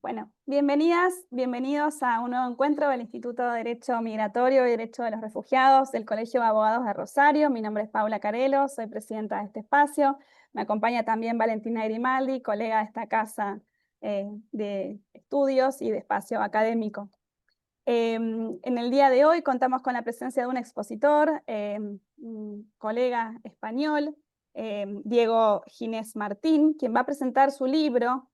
Bueno, bienvenidas, bienvenidos a un nuevo encuentro del Instituto de Derecho Migratorio y Derecho de los Refugiados del Colegio de Abogados de Rosario. Mi nombre es Paula Carelo, soy presidenta de este espacio. Me acompaña también Valentina Grimaldi, colega de esta casa de estudios y de espacio académico. En el día de hoy contamos con la presencia de un expositor, un colega español, Diego Ginés Martín, quien va a presentar su libro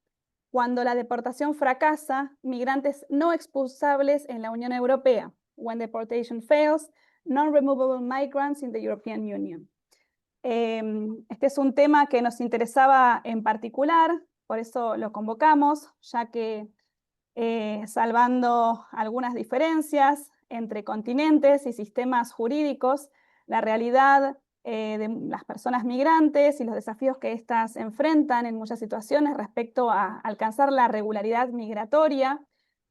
Cuando la deportación fracasa, migrantes no expulsables en la Unión Europea. When deportation fails, non-removable migrants in the European Union. Este es un tema que nos interesaba en particular, por eso lo convocamos, ya que salvando algunas diferencias entre continentes y sistemas jurídicos, la realidad de las personas migrantes y los desafíos que éstas enfrentan en muchas situaciones respecto a alcanzar la regularidad migratoria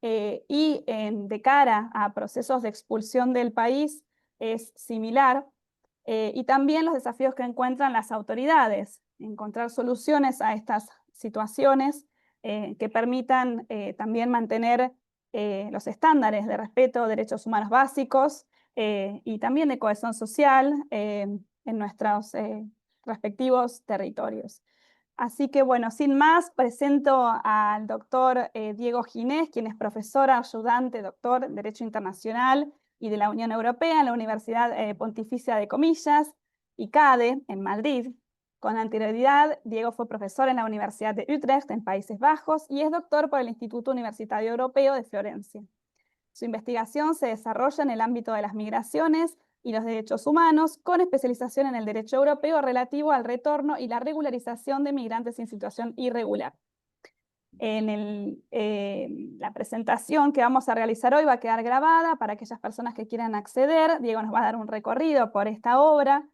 y de cara a procesos de expulsión del país es similar. Y también los desafíos que encuentran las autoridades, encontrar soluciones a estas situaciones que permitan también mantener los estándares de respeto a derechos humanos básicos y también de cohesión social en nuestros respectivos territorios. Así que bueno, sin más, presento al doctor Diego Ginés, quien es profesor ayudante, doctor en Derecho Internacional y de la Unión Europea en la Universidad Pontificia de Comillas, ICADE, en Madrid. Con anterioridad, Diego fue profesor en la Universidad de Utrecht, en Países Bajos, y es doctor por el Instituto Universitario Europeo de Florencia. Su investigación se desarrolla en el ámbito de las migraciones y los derechos humanos, con especialización en el derecho europeo relativo al retorno y la regularización de migrantes en situación irregular. La presentación que vamos a realizar hoy va a quedar grabada para aquellas personas que quieran acceder. Diego nos va a dar un recorrido por esta obra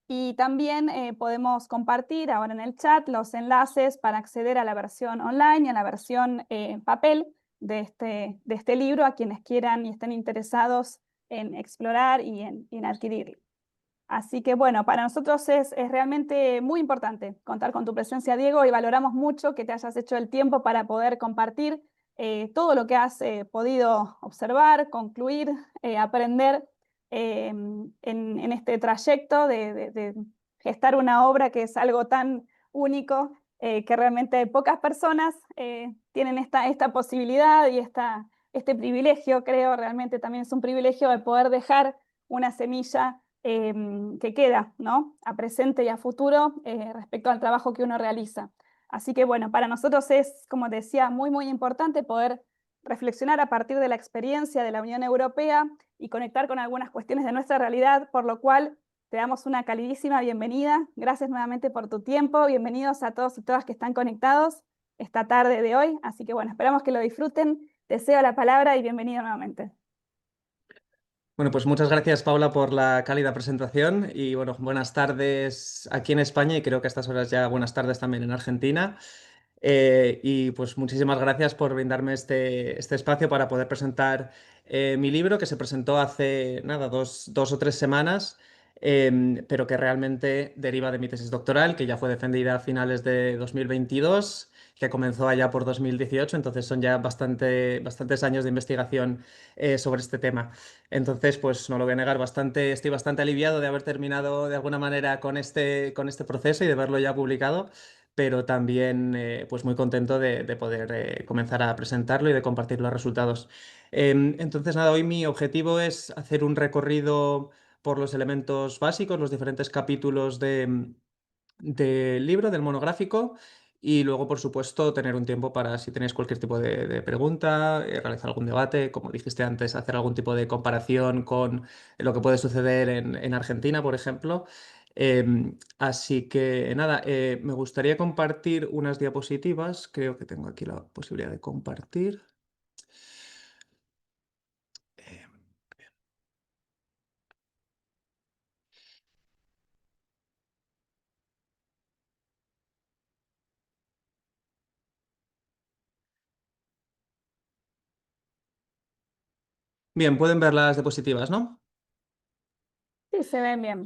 y también podemos compartir ahora en el chat los enlaces para acceder a la versión online y a la versión papel de este libro a quienes quieran y estén interesados en explorar y en adquirirlo. Así que bueno, para nosotros es realmente muy importante contar con tu presencia, Diego, y valoramos mucho que te hayas hecho el tiempo para poder compartir todo lo que has podido observar, concluir, aprender en este trayecto de gestar una obra que es algo tan único que realmente pocas personas tienen esta posibilidad y este privilegio, creo, realmente también es un privilegio de poder dejar una semilla que queda, ¿no? A presente y a futuro respecto al trabajo que uno realiza. Así que bueno, para nosotros es, como te decía, muy, muy importante poder reflexionar a partir de la experiencia de la Unión Europea y conectar con algunas cuestiones de nuestra realidad, por lo cual te damos una calidísima bienvenida. Gracias nuevamente por tu tiempo. Bienvenidos a todos y todas que están conectados esta tarde de hoy. Así que bueno, esperamos que lo disfruten. Te cedo la palabra y bienvenido nuevamente. Bueno, pues muchas gracias, Paula, por la cálida presentación y bueno, buenas tardes aquí en España y creo que a estas horas ya buenas tardes también en Argentina. Y pues muchísimas gracias por brindarme este espacio para poder presentar mi libro que se presentó hace nada, dos o tres semanas, pero que realmente deriva de mi tesis doctoral, que ya fue defendida a finales de 2022, que comenzó allá por 2018, entonces son ya bastantes años de investigación sobre este tema. Entonces, pues no lo voy a negar, estoy bastante aliviado de haber terminado de alguna manera con este proceso y de verlo ya publicado, pero también pues muy contento de poder comenzar a presentarlo y de compartir los resultados. Entonces, nada, hoy mi objetivo es hacer un recorrido por los elementos básicos, los diferentes capítulos del libro, del monográfico. Y luego, por supuesto, tener un tiempo para, si tenéis cualquier tipo de pregunta, realizar algún debate, como dijiste antes, hacer algún tipo de comparación con lo que puede suceder en Argentina, por ejemplo. Así que nada, me gustaría compartir unas diapositivas. Creo que tengo aquí la posibilidad de compartir. Em, Bien, pueden ver las diapositivas, ¿no? Sí, se ven bien.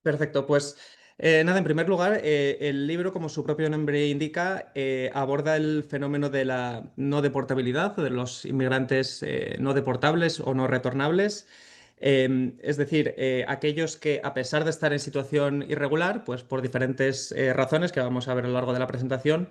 Perfecto, pues Nada, en primer lugar, el libro, como su propio nombre indica, aborda el fenómeno de la no deportabilidad, de los inmigrantes no deportables o no retornables. Es decir, aquellos que, a pesar de estar en situación irregular, pues por diferentes razones que vamos a ver a lo largo de la presentación,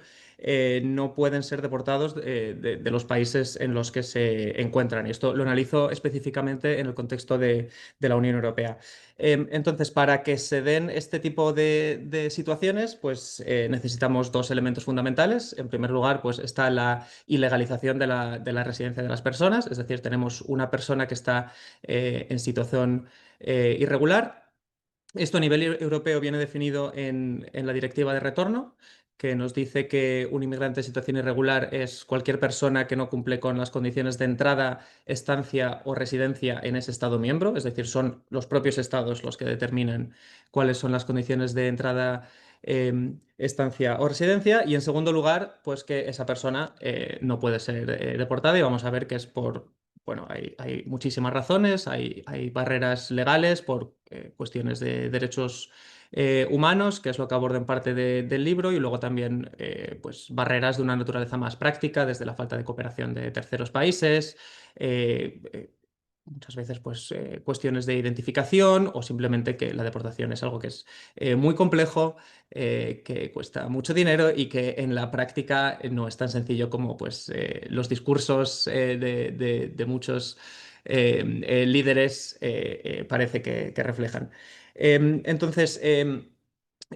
no pueden ser deportados de los países en los que se encuentran. Y esto lo analizo específicamente en el contexto de la Unión Europea. Entonces, para que se den este tipo de situaciones, pues necesitamos dos elementos fundamentales. En primer lugar, pues está la ilegalización de la residencia de las personas, es decir, tenemos una persona que está en situación irregular. Esto a nivel europeo viene definido en la Directiva de Retorno, que nos dice que un inmigrante en situación irregular es cualquier persona que no cumple con las condiciones de entrada, estancia o residencia en ese Estado miembro, es decir, son los propios estados los que determinan cuáles son las condiciones de entrada, estancia o residencia. Y en segundo lugar, pues que esa persona no puede ser deportada, y vamos a ver que es por... Bueno, hay muchísimas razones, hay barreras legales por cuestiones de derechos humanos, que es lo que aborda en parte del libro, y luego también pues barreras de una naturaleza más práctica, desde la falta de cooperación de terceros países, muchas veces pues cuestiones de identificación, o simplemente que la deportación es algo que es muy complejo, que cuesta mucho dinero y que en la práctica no es tan sencillo como pues los discursos de muchos líderes parece que reflejan. Entonces,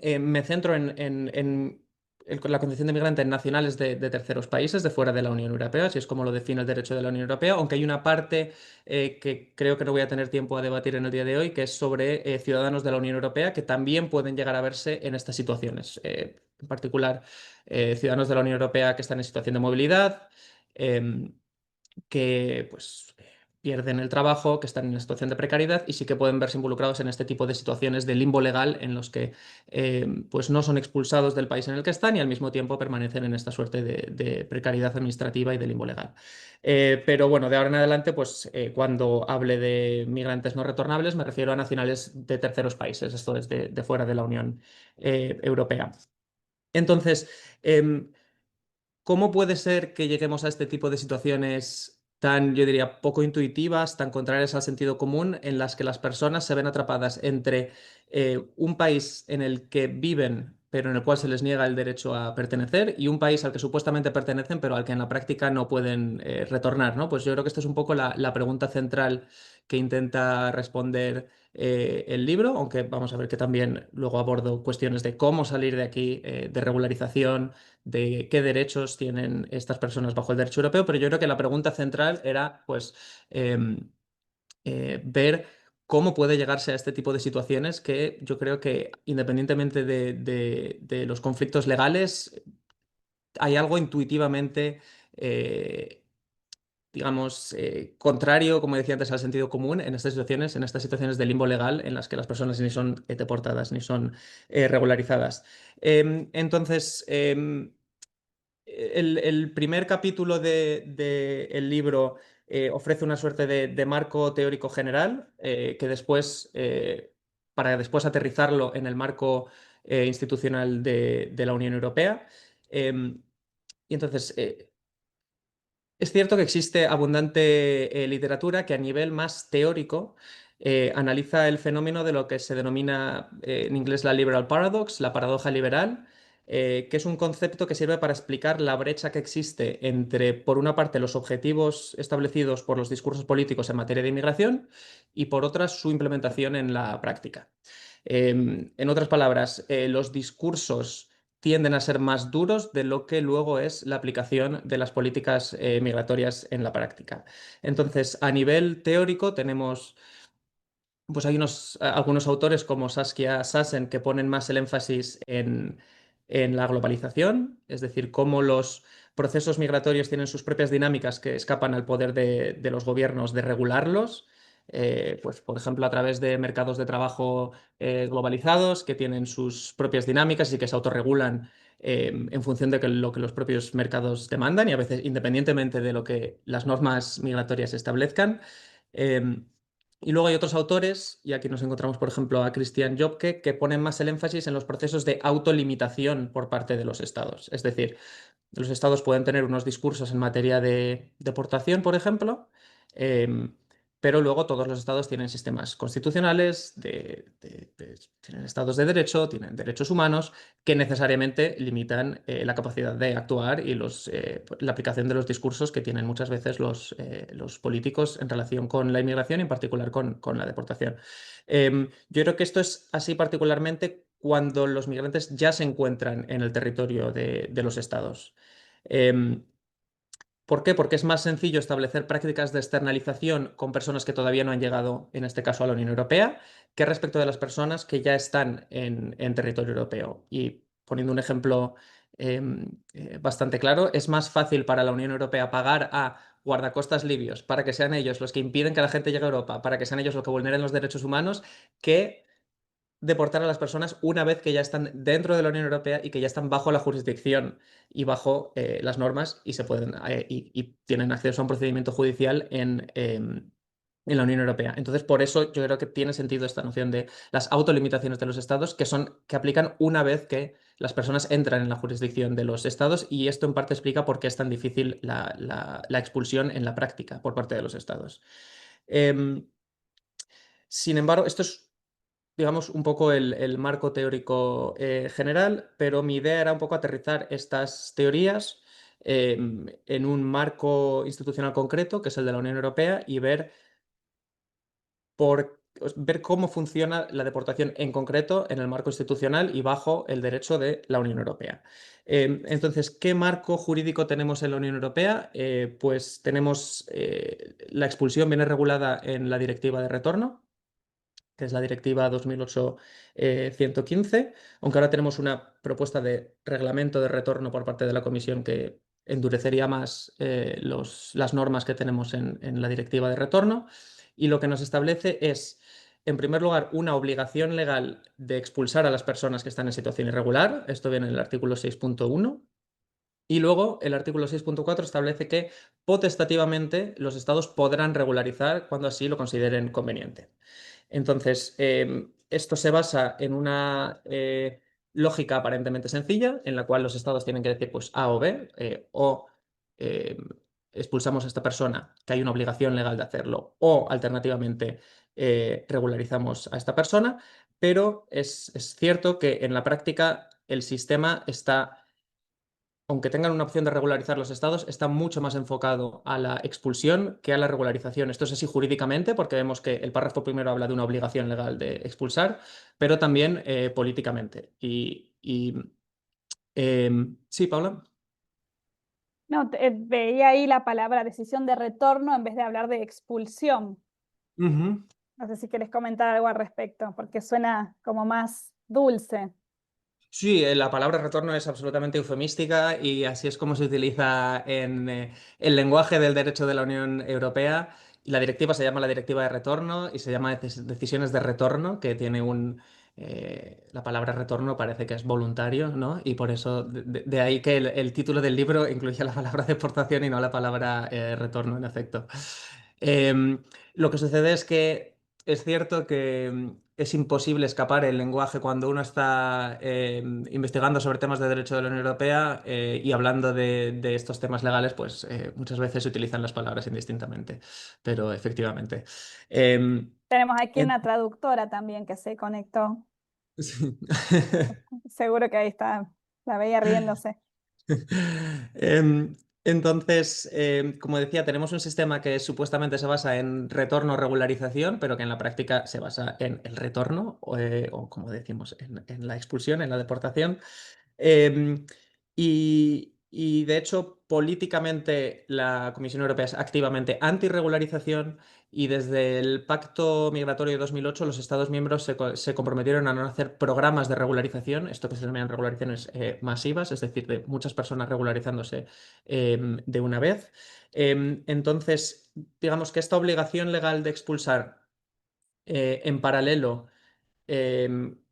me centro en la condición de migrante en nacionales de terceros países, de fuera de la Unión Europea, así es como lo define el derecho de la Unión Europea, aunque hay una parte que creo que no voy a tener tiempo a debatir en el día de hoy, que es sobre ciudadanos de la Unión Europea que también pueden llegar a verse en estas situaciones. En particular, ciudadanos de la Unión Europea que están en situación de movilidad, em, que pues pierden el trabajo, que están en una situación de precariedad y sí que pueden verse involucrados en este tipo de situaciones de limbo legal en los que pues no son expulsados del país en el que están y al mismo tiempo permanecen en esta suerte de precariedad administrativa y de limbo legal. Pero bueno, de ahora en adelante, pues cuando hable de migrantes no retornables me refiero a nacionales de terceros países, esto es de fuera de la Unión Europea. Entonces, ¿cómo puede ser que lleguemos a este tipo de situaciones tan, yo diría, poco intuitivas, tan contrarias al sentido común, en las que las personas se ven atrapadas entre un país en el que viven, pero en el cual se les niega el derecho a pertenecer, y un país al que supuestamente pertenecen, pero al que en la práctica no pueden retornar, ¿no? Pues yo creo que esta es un poco la pregunta central que intenta responder el libro, aunque vamos a ver que también luego abordo cuestiones de cómo salir de aquí, de regularización, de qué derechos tienen estas personas bajo el derecho europeo, pero yo creo que la pregunta central era, pues, ver cómo puede llegarse a este tipo de situaciones que yo creo que, independientemente de los conflictos legales, hay algo intuitivamente, digamos, contrario, como decía antes, al sentido común en estas situaciones de limbo legal en las que las personas ni son deportadas ni son regularizadas. Entonces, el primer capítulo del libro ofrece una suerte de marco teórico general que después, para después aterrizarlo en el marco institucional de la Unión Europea. Y entonces, es cierto que existe abundante literatura que a nivel más teórico analiza el fenómeno de lo que se denomina en inglés la liberal paradox, la paradoja liberal, que es un concepto que sirve para explicar la brecha que existe entre, por una parte, los objetivos establecidos por los discursos políticos en materia de inmigración y, por otra, su implementación en la práctica. En otras palabras, los discursos tienden a ser más duros de lo que luego es la aplicación de las políticas migratorias en la práctica. Entonces, a nivel teórico tenemos, pues hay algunos autores como Saskia Sassen que ponen más el énfasis en la globalización, es decir, cómo los procesos migratorios tienen sus propias dinámicas que escapan al poder de los gobiernos de regularlos. Pues, por ejemplo, a través de mercados de trabajo globalizados que tienen sus propias dinámicas y que se autorregulan en función de lo que los propios mercados demandan y a veces independientemente de lo que las normas migratorias establezcan. Y luego hay otros autores, y aquí nos encontramos, por ejemplo, a Christian Jobke, que ponen más el énfasis en los procesos de autolimitación por parte de los estados. Es decir, los estados pueden tener unos discursos en materia de deportación, por ejemplo, em, pero luego todos los estados tienen sistemas constitucionales, tienen estados de derecho, tienen derechos humanos que necesariamente limitan la capacidad de actuar y la aplicación de los discursos que tienen muchas veces los políticos en relación con la inmigración y en particular con la deportación. Yo creo que esto es así particularmente cuando los migrantes ya se encuentran en el territorio de los estados. Em, ¿Por qué? Porque es más sencillo establecer prácticas de externalización con personas que todavía no han llegado, en este caso, a la Unión Europea, que respecto de las personas que ya están en territorio europeo. Y poniendo un ejemplo bastante claro, es más fácil para la Unión Europea pagar a guardacostas libios para que sean ellos los que impiden que la gente llegue a Europa, para que sean ellos los que vulneren los derechos humanos, que deportar a las personas una vez que ya están dentro de la Unión Europea y que ya están bajo la jurisdicción y bajo las normas y y tienen acceso a un procedimiento judicial en la Unión Europea. Entonces, por eso yo creo que tiene sentido esta noción de las autolimitaciones de los estados que aplican una vez que las personas entran en la jurisdicción de los estados, y esto en parte explica por qué es tan difícil la expulsión en la práctica por parte de los estados. Em, Sin embargo, esto es, digamos, un poco el marco teórico general, pero mi idea era un poco aterrizar estas teorías en un marco institucional concreto, que es el de la Unión Europea, y ver cómo funciona la deportación en concreto en el marco institucional y bajo el derecho de la Unión Europea. Entonces, ¿qué marco jurídico tenemos en la Unión Europea? Pues tenemos la expulsión viene regulada en la Directiva de Retorno, que es la Directiva 2008-115, aunque ahora tenemos una propuesta de reglamento de retorno por parte de la Comisión que endurecería más las normas que tenemos en la Directiva de Retorno, y lo que nos establece es, en primer lugar, una obligación legal de expulsar a las personas que están en situación irregular. Esto viene en el artículo 6.1. Y luego el artículo 6.4 establece que potestativamente los estados podrán regularizar cuando así lo consideren conveniente. Entonces, esto se basa en una lógica aparentemente sencilla, en la cual los estados tienen que decir pues A o B, o eh, expulsamos a esta persona, que hay una obligación legal de hacerlo, o alternativamente regularizamos a esta persona, pero es cierto que en la práctica el sistema está, aunque tengan una opción de regularizar los estados, está mucho más enfocado a la expulsión que a la regularización. Esto es así jurídicamente, porque vemos que el párrafo primero habla de una obligación legal de expulsar, pero también políticamente. Sí, Paula. No, veía ahí la palabra decisión de retorno en vez de hablar de expulsión. Ujú. No sé si quieres comentar algo al respecto, porque suena como más dulce. Sí, la palabra retorno es absolutamente eufemística y así es como se utiliza en el lenguaje del derecho de la Unión Europea. Y la directiva se llama la Directiva de Retorno y se llama Decisiones de Retorno, que tiene la palabra retorno parece que es voluntario, ¿no? Y por eso, de ahí que el título del libro incluye la palabra deportación y no la palabra retorno, en efecto. Lo que sucede es que es cierto que es imposible escapar el lenguaje cuando uno está investigando sobre temas de derecho de la Unión Europea y hablando de estos temas legales, pues muchas veces se utilizan las palabras indistintamente, pero efectivamente. Em, Tenemos aquí en- una traductora también que se conectó. sí. Seguro que ahí está, la veía riéndose. Em, entonces, como decía, tenemos un sistema que supuestamente se basa en retorno o regularización, pero que en la práctica se basa en el retorno o como decimos, en la expulsión, en la deportación. Em, y de hecho, políticamente la Comisión Europea es activamente antirregularización, y desde el Pacto Migratorio de 2008 los Estados miembros se comprometieron a no hacer programas de regularización, esto que se denominan regularizaciones masivas, es decir, de muchas personas regularizándose de una vez. Entonces, digamos que esta obligación legal de expulsar en paralelo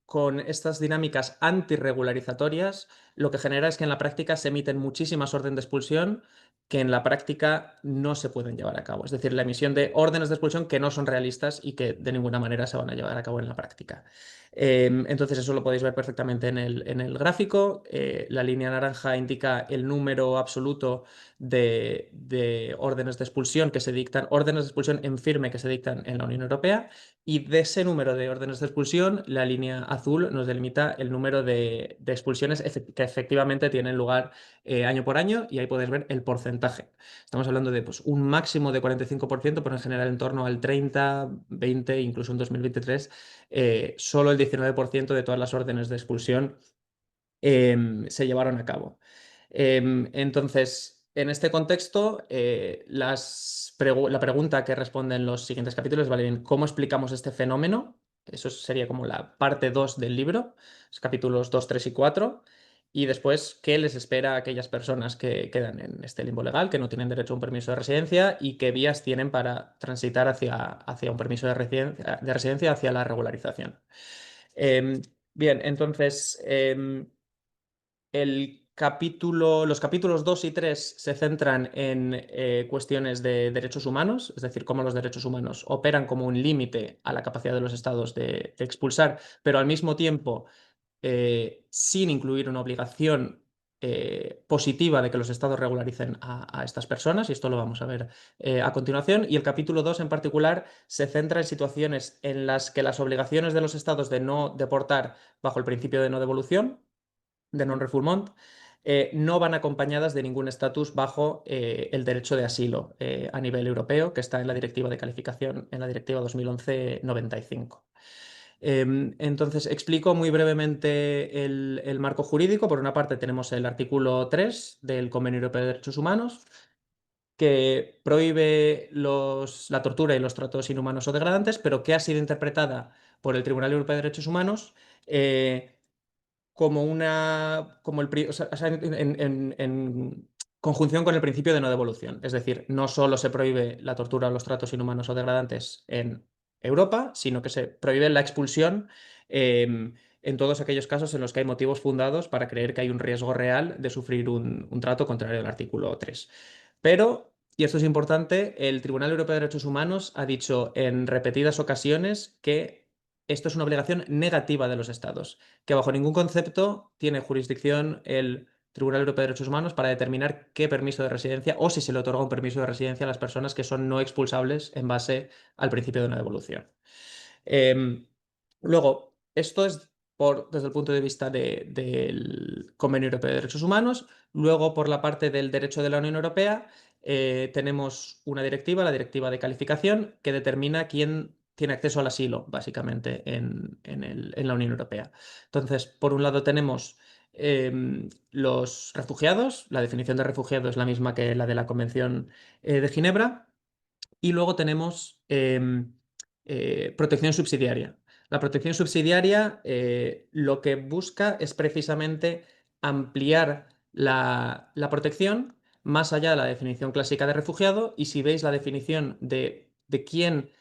con estas dinámicas antirregularizatorias, lo que genera es que en la práctica se emiten muchísimas órdenes de expulsión que en la práctica no se pueden llevar a cabo. Es decir, la emisión de órdenes de expulsión que no son realistas y que de ninguna manera se van a llevar a cabo en la práctica. Entonces eso lo podéis ver perfectamente en el gráfico. La línea naranja indica el número absoluto de órdenes de expulsión que se dictan, órdenes de expulsión en firme que se dictan en la Unión Europea, y de ese número de órdenes de expulsión, la línea azul nos delimita el número de expulsiones que efectivamente tienen lugar año por año, y ahí podéis ver el porcentaje. Estamos hablando de pues, un máximo de 45%, pero en general en torno al 30, 20, incluso en 2023, solo el 19% de todas las órdenes de expulsión se llevaron a cabo. Entonces, en este contexto, la pregunta que responden los siguientes capítulos, ¿vale? Bien, ¿cómo explicamos este fenómeno? Eso sería como la parte 2 del libro, los capítulos 2, 3 y 4. Y después, ¿qué les espera a aquellas personas que quedan en este limbo legal, que no tienen derecho a un permiso de residencia, y qué vías tienen para transitar hacia un permiso de residencia, hacia la regularización? Em, Bien, entonces, los capítulos 2 y 3 se centran en cuestiones de derechos humanos, es decir, cómo los derechos humanos operan como un límite a la capacidad de los estados de expulsar, pero al mismo tiempo sin incluir una obligación positiva de que los estados regularicen a estas personas, y esto lo vamos a ver a continuación. Y el capítulo 2 en particular se centra en situaciones en las que las obligaciones de los estados de no deportar bajo el principio de no devolución, de non-refoulement, no van acompañadas de ningún estatus bajo el derecho de asilo a nivel europeo, que está en la directiva de calificación, en la directiva 2011-95. Entonces, explico muy brevemente el marco jurídico. Por una parte, tenemos el artículo 3 del Convenio Europeo de Derechos Humanos, que prohíbe la tortura y los tratos inhumanos o degradantes, pero que ha sido interpretada por el Tribunal Europeo de Derechos Humanos como o sea, en conjunción con el principio de no devolución. Es decir, no solo se prohíbe la tortura o los tratos inhumanos o degradantes en Europa, sino que se prohíbe la expulsión en todos aquellos casos en los que hay motivos fundados para creer que hay un riesgo real de sufrir un trato contrario al artículo 3. Pero, y esto es importante, el Tribunal Europeo de Derechos Humanos ha dicho en repetidas ocasiones que esto es una obligación negativa de los estados, que bajo ningún concepto tiene jurisdicción el Tribunal Europeo de Derechos Humanos para determinar qué permiso de residencia o si se le otorga un permiso de residencia a las personas que son no expulsables en base al principio de una devolución. Luego, esto es desde el punto de vista del Convenio Europeo de Derechos Humanos. Luego, por la parte del derecho de la Unión Europea, tenemos una directiva, la Directiva de Calificación, que determina quién tiene acceso al asilo, básicamente, en la Unión Europea. Entonces, por un lado tenemos los refugiados. La definición de refugiado es la misma que la de la Convención de Ginebra. Y luego tenemos protección subsidiaria. La protección subsidiaria lo que busca es precisamente ampliar la protección más allá de la definición clásica de refugiado. Y si veis la definición de quién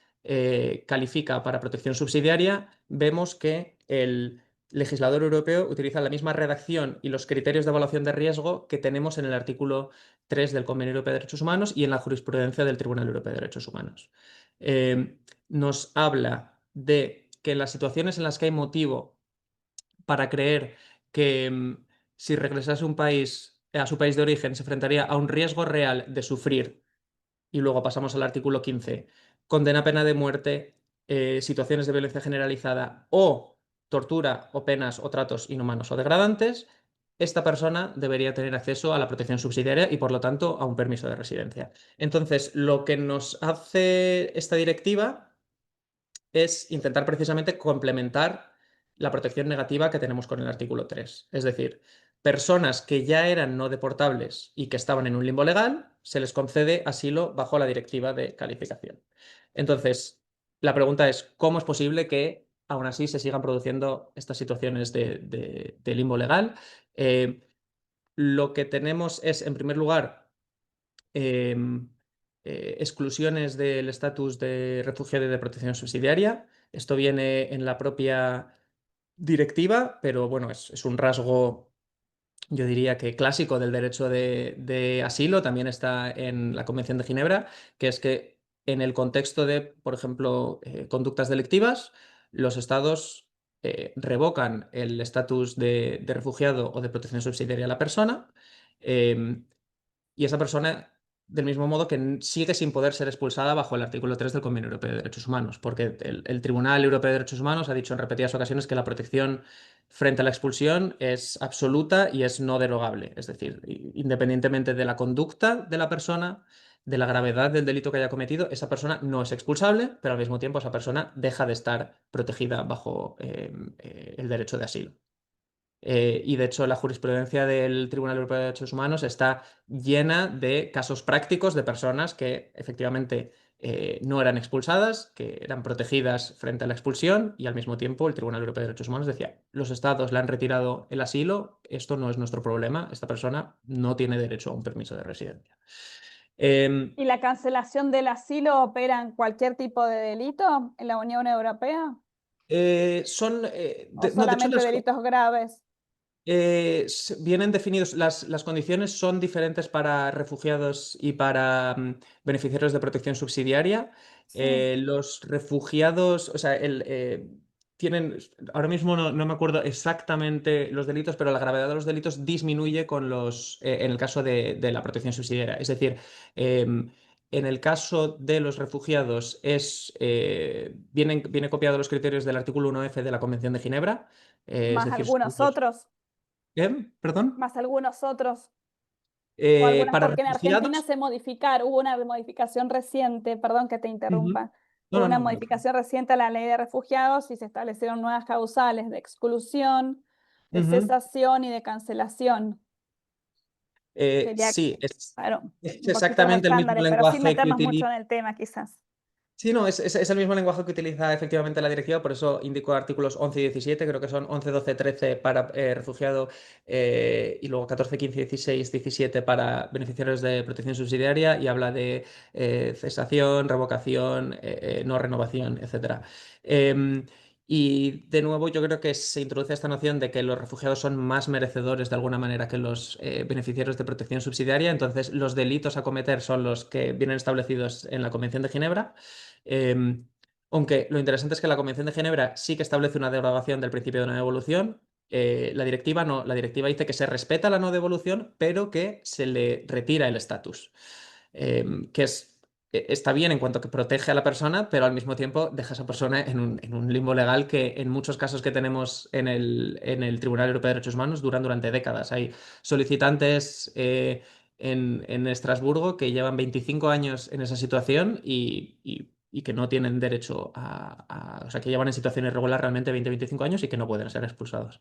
califica para protección subsidiaria, vemos que el legislador europeo utiliza la misma redacción y los criterios de evaluación de riesgo que tenemos en el artículo 3 del Convenio Europeo de Derechos Humanos y en la jurisprudencia del Tribunal Europeo de Derechos Humanos. Nos habla de que en las situaciones en las que hay motivo para creer que si regresase a su país de origen se enfrentaría a un riesgo real de sufrir, y luego pasamos al artículo 15, condena a pena de muerte, situaciones de violencia generalizada o tortura o penas o tratos inhumanos o degradantes, esta persona debería tener acceso a la protección subsidiaria y por lo tanto a un permiso de residencia. Entonces, lo que nos hace esta directiva es intentar precisamente complementar la protección negativa que tenemos con el artículo 3. Es decir, personas que ya eran no deportables y que estaban en un limbo legal, se les concede asilo bajo la directiva de calificación. Entonces, la pregunta es, ¿cómo es posible que aún así se sigan produciendo estas situaciones de limbo legal? Lo que tenemos es, en primer lugar, em, exclusiones del estatus de refugiado y de protección subsidiaria. Esto viene en la propia directiva, pero bueno, es un rasgo, yo diría que clásico del derecho de asilo, también está en la Convención de Ginebra, que es que en el contexto de, por ejemplo, conductas delictivas, los estados revocan el estatus de refugiado o de protección subsidiaria a la persona. em, y esa persona, del mismo modo que sigue sin poder ser expulsada bajo el artículo 3 del Convenio Europeo de Derechos Humanos, porque el Tribunal Europeo de Derechos Humanos ha dicho en repetidas ocasiones que la protección frente a la expulsión es absoluta y es no derogable. Es decir, independientemente de la conducta de la persona, de la gravedad del delito que haya cometido, esa persona no es expulsable, pero al mismo tiempo esa persona deja de estar protegida bajo el derecho de asilo. Y de hecho, la jurisprudencia del Tribunal Europeo de Derechos Humanos está llena de casos prácticos de personas que efectivamente no eran expulsadas, que eran protegidas frente a la expulsión, y al mismo tiempo el Tribunal Europeo de Derechos Humanos decía, los estados le han retirado el asilo, esto no es nuestro problema, esta persona no tiene derecho a un permiso de residencia. Em, ¿Y la cancelación del asilo opera en cualquier tipo de delito en la Unión Europea o no, de hecho, solamente delitos graves? Vienen definidos, las condiciones son diferentes para refugiados y para beneficiarios de protección subsidiaria. Sí, Los refugiados, o sea, tienen, ahora mismo no me acuerdo exactamente los delitos, pero la gravedad de los delitos disminuye en el caso de la protección subsidiaria. Es decir, en el caso de los refugiados viene copiado los criterios del artículo 1F de la Convención de Ginebra. Es más decir, son algunos otros, ¿Perdón? más algunos otros. O algunas, Para porque en Argentina refugiados. se modificaron, hubo una modificación reciente, perdón que te Ujú. interrumpa, No, hubo no, una no, no. modificación reciente a la ley de refugiados y se establecieron nuevas causales de exclusión, de Ujú. cesación y de cancelación. Sería, Sí, claro, es un poquito los exactamente el mismo estándares, pero sin lenguaje que meternos mucho utiliza. en el tema quizás. Sí, no, es el mismo lenguaje que utiliza efectivamente la directiva, por eso indico artículos 11 y 17, creo que son 11, 12, 13 para refugiado y luego 14, 15, 16, 17 para beneficiarios de protección subsidiaria y habla de cesación, revocación, no renovación, etcétera. Em, y de nuevo yo creo que se introduce esta noción de que los refugiados son más merecedores de alguna manera que los beneficiarios de protección subsidiaria, entonces los delitos a cometer son los que vienen establecidos en la Convención de Ginebra. Em, Aunque lo interesante es que la Convención de Ginebra sí que establece una derogación del principio de no devolución. La directiva no, la directiva dice que se respeta la no devolución, pero que se le retira el estatus. Que está bien en cuanto que protege a la persona, pero al mismo tiempo deja a esa persona en un limbo legal que en muchos casos que tenemos en el Tribunal Europeo de Derechos Humanos duran durante décadas. Hay solicitantes en Estrasburgo que llevan 25 años en esa situación y que no tienen derecho o sea, que llevan en situación irregular realmente 20-25 años y que no pueden ser expulsados.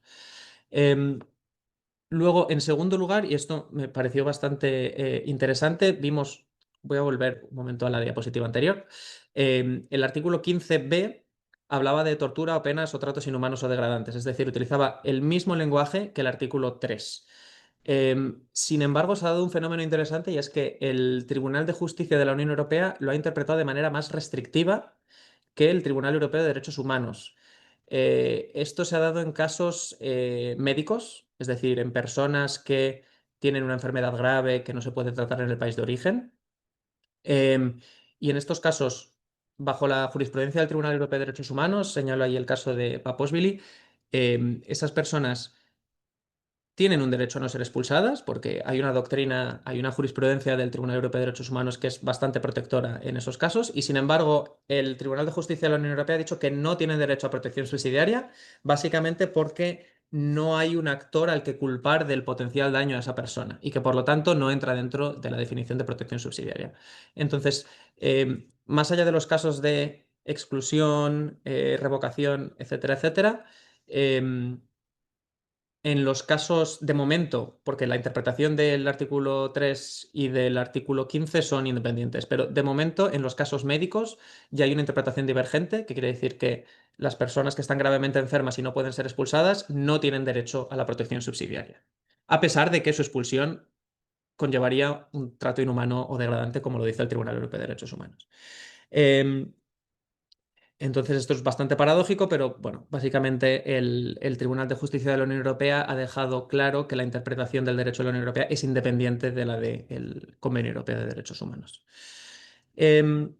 Em, Luego, en segundo lugar, y esto me pareció bastante interesante, voy a volver un momento a la diapositiva anterior, el artículo 15b hablaba de tortura o penas o tratos inhumanos o degradantes, es decir, utilizaba el mismo lenguaje que el artículo 3. Sin embargo, se ha dado un fenómeno interesante y es que el Tribunal de Justicia de la Unión Europea lo ha interpretado de manera más restrictiva que el Tribunal Europeo de Derechos Humanos. Esto se ha dado en casos médicos, es decir, en personas que tienen una enfermedad grave que no se puede tratar en el país de origen. Em, y en estos casos, bajo la jurisprudencia del Tribunal Europeo de Derechos Humanos, señalo ahí el caso de Paposvili, esas personas tienen un derecho a no ser expulsadas, porque hay una doctrina, hay una jurisprudencia del Tribunal Europeo de Derechos Humanos que es bastante protectora en esos casos, y sin embargo, el Tribunal de Justicia de la Unión Europea ha dicho que no tienen derecho a protección subsidiaria, básicamente porque no hay un actor al que culpar del potencial daño a esa persona y que por lo tanto no entra dentro de la definición de protección subsidiaria. Entonces, más allá de los casos de exclusión, revocación, etcétera, etcétera, en los casos de momento, porque la interpretación del artículo 3 y del artículo 15 son independientes, pero de momento en los casos médicos ya hay una interpretación divergente, que quiere decir que las personas que están gravemente enfermas y no pueden ser expulsadas no tienen derecho a la protección subsidiaria, a pesar de que su expulsión conllevaría un trato inhumano o degradante, como lo dice el Tribunal Europeo de Derechos Humanos. Em, Entonces esto es bastante paradójico, pero bueno, básicamente el Tribunal de Justicia de la Unión Europea ha dejado claro que la interpretación del derecho de la Unión Europea es independiente de la del Convenio Europeo de Derechos Humanos. Em,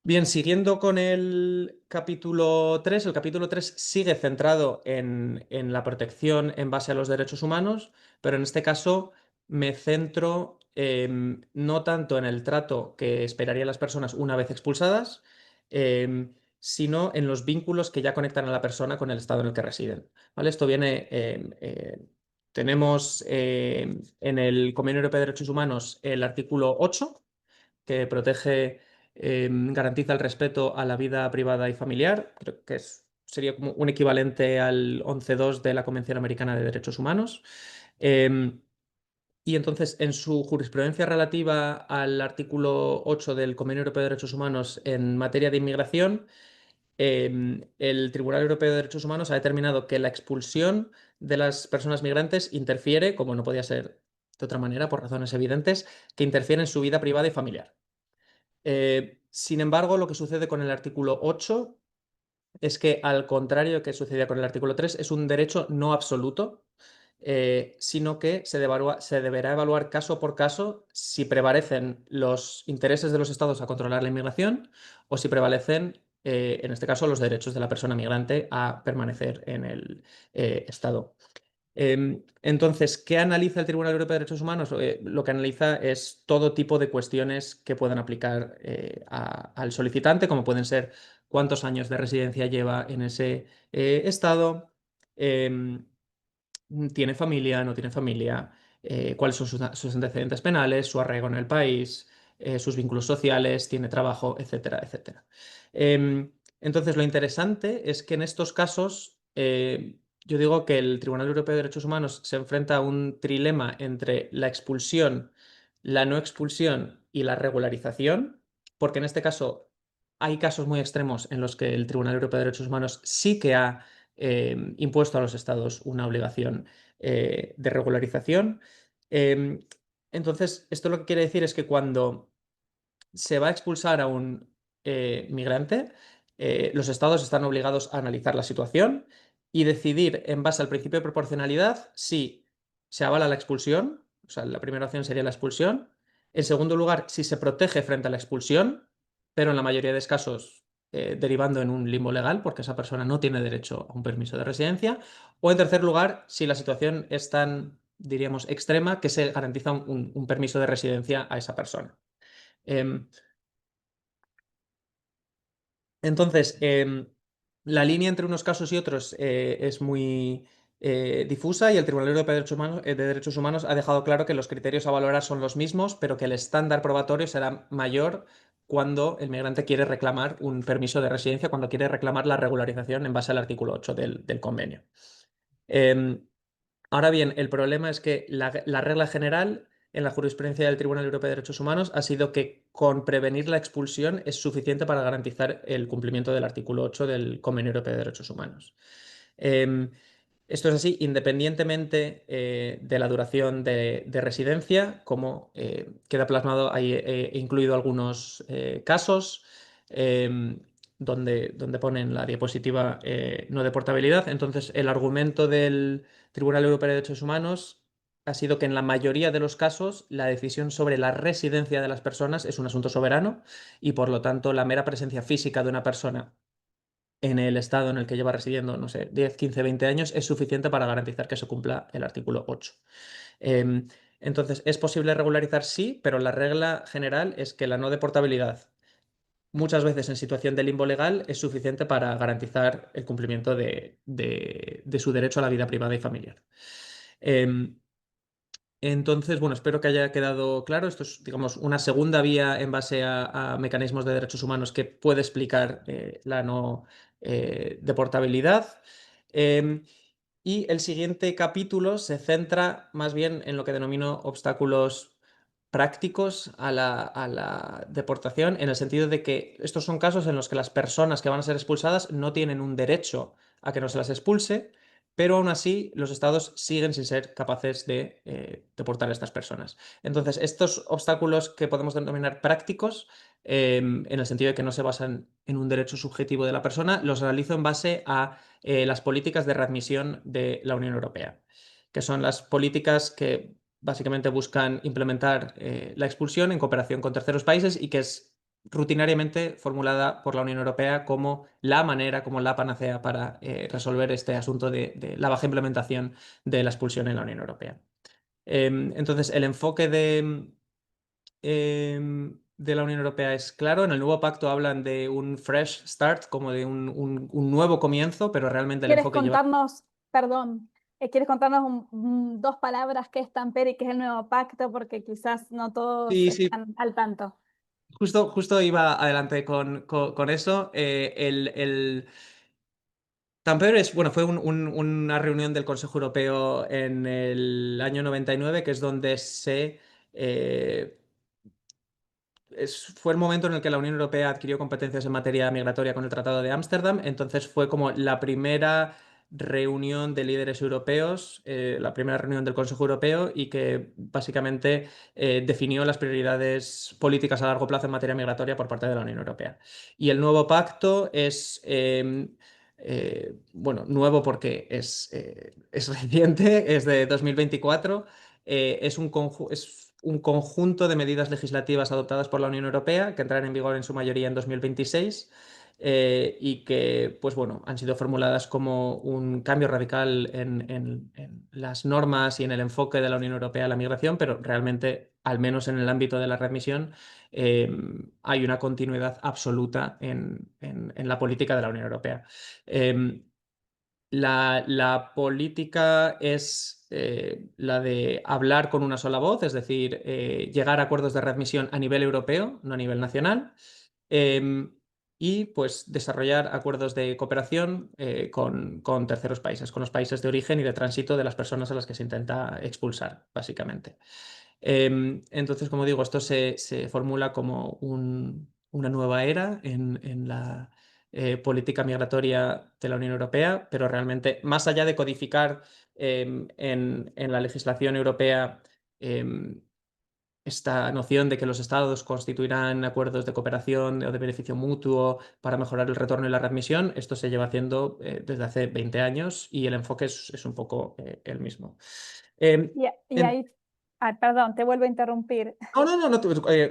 Bien, siguiendo con el capítulo 3, el capítulo 3 sigue centrado en la protección en base a los derechos humanos, pero en este caso me centro no tanto en el trato que esperarían las personas una vez expulsadas, sino en los vínculos que ya conectan a la persona con el estado en el que residen. ¿Vale? Esto viene, tenemos en el Convenio Europeo de Derechos Humanos el artículo 8 que protege, garantiza el respeto a la vida privada y familiar. Creo que sería como un equivalente al 11.2 de la Convención Americana de Derechos Humanos. Em, y entonces, en su jurisprudencia relativa al artículo 8 del Convenio Europeo de Derechos Humanos en materia de inmigración, el Tribunal Europeo de Derechos Humanos ha determinado que la expulsión de las personas migrantes interfiere, como no podía ser de otra manera, por razones evidentes, que interfiere en su vida privada y familiar. Sin embargo, lo que sucede con el artículo 8 es que, al contrario de que sucedía con el artículo 3, es un derecho no absoluto, sino que se deberá evaluar caso por caso si prevalecen los intereses de los estados a controlar la inmigración o si prevalecen, en este caso, los derechos de la persona migrante a permanecer en el estado. Entonces, ¿qué analiza el Tribunal Europeo de Derechos Humanos? Lo que analiza es todo tipo de cuestiones que puedan aplicar al solicitante, como pueden ser cuántos años de residencia lleva en ese estado, em, tiene familia, no tiene familia, cuáles son sus antecedentes penales, su arraigo en el país, sus vínculos sociales, tiene trabajo, etcétera, etcétera. Entonces, lo interesante es que en estos casos, yo digo que el Tribunal Europeo de Derechos Humanos se enfrenta a un trilema entre la expulsión, la no expulsión y la regularización, porque en este caso hay casos muy extremos en los que el Tribunal Europeo de Derechos Humanos sí que ha impuesto a los estados una obligación de regularización. Em, entonces, esto lo que quiere decir es que cuando se va a expulsar a un migrante, los estados están obligados a analizar la situación y decidir en base al principio de proporcionalidad si se avala la expulsión, o sea, la primera opción sería la expulsión. En segundo lugar, si se protege frente a la expulsión, pero en la mayoría de casos derivando en un limbo legal porque esa persona no tiene derecho a un permiso de residencia. O en tercer lugar, si la situación es tan, diríamos, extrema que se garantiza un permiso de residencia a esa persona. Em, entonces, la línea entre unos casos y otros es muy difusa y el Tribunal Europeo de Derechos Humanos ha dejado claro que los criterios a valorar son los mismos, pero que el estándar probatorio será mayor cuando el migrante quiere reclamar un permiso de residencia, cuando quiere reclamar la regularización en base al artículo 8 del convenio. Em, Ahora bien, el problema es que la regla general en la jurisprudencia del Tribunal Europeo de Derechos Humanos ha sido que con prevenir la expulsión es suficiente para garantizar el cumplimiento del artículo 8 del Convenio Europeo de Derechos Humanos. Em, Esto es así independientemente de la duración de residencia, como queda plasmado, ahí he incluido algunos casos donde ponen la diapositiva no deportabilidad. Entonces, el argumento del Tribunal Europeo de Derechos Humanos ha sido que en la mayoría de los casos la decisión sobre la residencia de las personas es un asunto soberano y, por lo tanto, la mera presencia física de una persona en el estado en el que lleva residiendo, no sé, 10, 15, 20 años, es suficiente para garantizar que se cumpla el artículo 8. Em, entonces, ¿es posible regularizar? Sí, pero la regla general es que la no deportabilidad, muchas veces en situación de limbo legal, es suficiente para garantizar el cumplimiento de su derecho a la vida privada y familiar. Em, entonces, bueno, espero que haya quedado claro. Esto es, digamos, una segunda vía en base a mecanismos de derechos humanos que puede explicar la no deportabilidad. Em, y el siguiente capítulo se centra más bien en lo que denomino obstáculos prácticos a la deportación, en el sentido de que estos son casos en los que las personas que van a ser expulsadas no tienen un derecho a que no se las expulse, pero aún así los estados siguen sin ser capaces de deportar a estas personas. Entonces, estos obstáculos que podemos denominar prácticos en el sentido de que no se basan en un derecho subjetivo de la persona, los analizo en base a las políticas de readmisión de la Unión Europea, que son las políticas que básicamente buscan implementar la expulsión en cooperación con terceros países y que es rutinariamente formulada por la Unión Europea como la manera, como la panacea para resolver este asunto de la baja implementación de la expulsión en la Unión Europea. Entonces, el enfoque de la Unión Europea es claro. En el nuevo pacto hablan de un fresh start, como de un nuevo comienzo, pero realmente el ¿Quieres enfoque lleva... contarnos, perdón, ¿quieres contarnos dos palabras qué es Tampere y qué es el nuevo pacto? Porque quizás no todos Sí, sí, están al tanto. justo iba adelante con eso. Tampere es, bueno, fue una reunión del Consejo Europeo en el año 99, que es donde eh, fue el momento en el que la Unión Europea adquirió competencias en materia migratoria con el Tratado de Ámsterdam, entonces fue como la primera reunión de líderes europeos, la primera reunión del Consejo Europeo y que básicamente definió las prioridades políticas a largo plazo en materia migratoria por parte de la Unión Europea. Y el nuevo pacto es... bueno, nuevo porque es reciente, es de 2024, es un conjunto de medidas legislativas adoptadas por la Unión Europea que entrarán en vigor en su mayoría en 2026 y que, pues bueno, han sido formuladas como un cambio radical en las normas y en el enfoque de la Unión Europea a la migración, pero realmente, al menos en el ámbito de la readmisión, eh, hay una continuidad absoluta en la política de la Unión Europea. Eh, la política es la de hablar con una sola voz, es decir, llegar a acuerdos de readmisión a nivel europeo, no a nivel nacional, em, y pues desarrollar acuerdos de cooperación con terceros países, con los países de origen y de tránsito de las personas a las que se intenta expulsar, básicamente. Entonces, como digo, esto se formula como una nueva era en la política migratoria de la Unión Europea, pero realmente, más allá de codificar en la legislación europea em, esta noción de que los estados constituirán acuerdos de cooperación o de beneficio mutuo para mejorar el retorno y la readmisión, esto se lleva haciendo desde hace 20 años y el enfoque es un poco el mismo. Em, Y en- ahí, perdón, te vuelvo a interrumpir. no, no, no, no,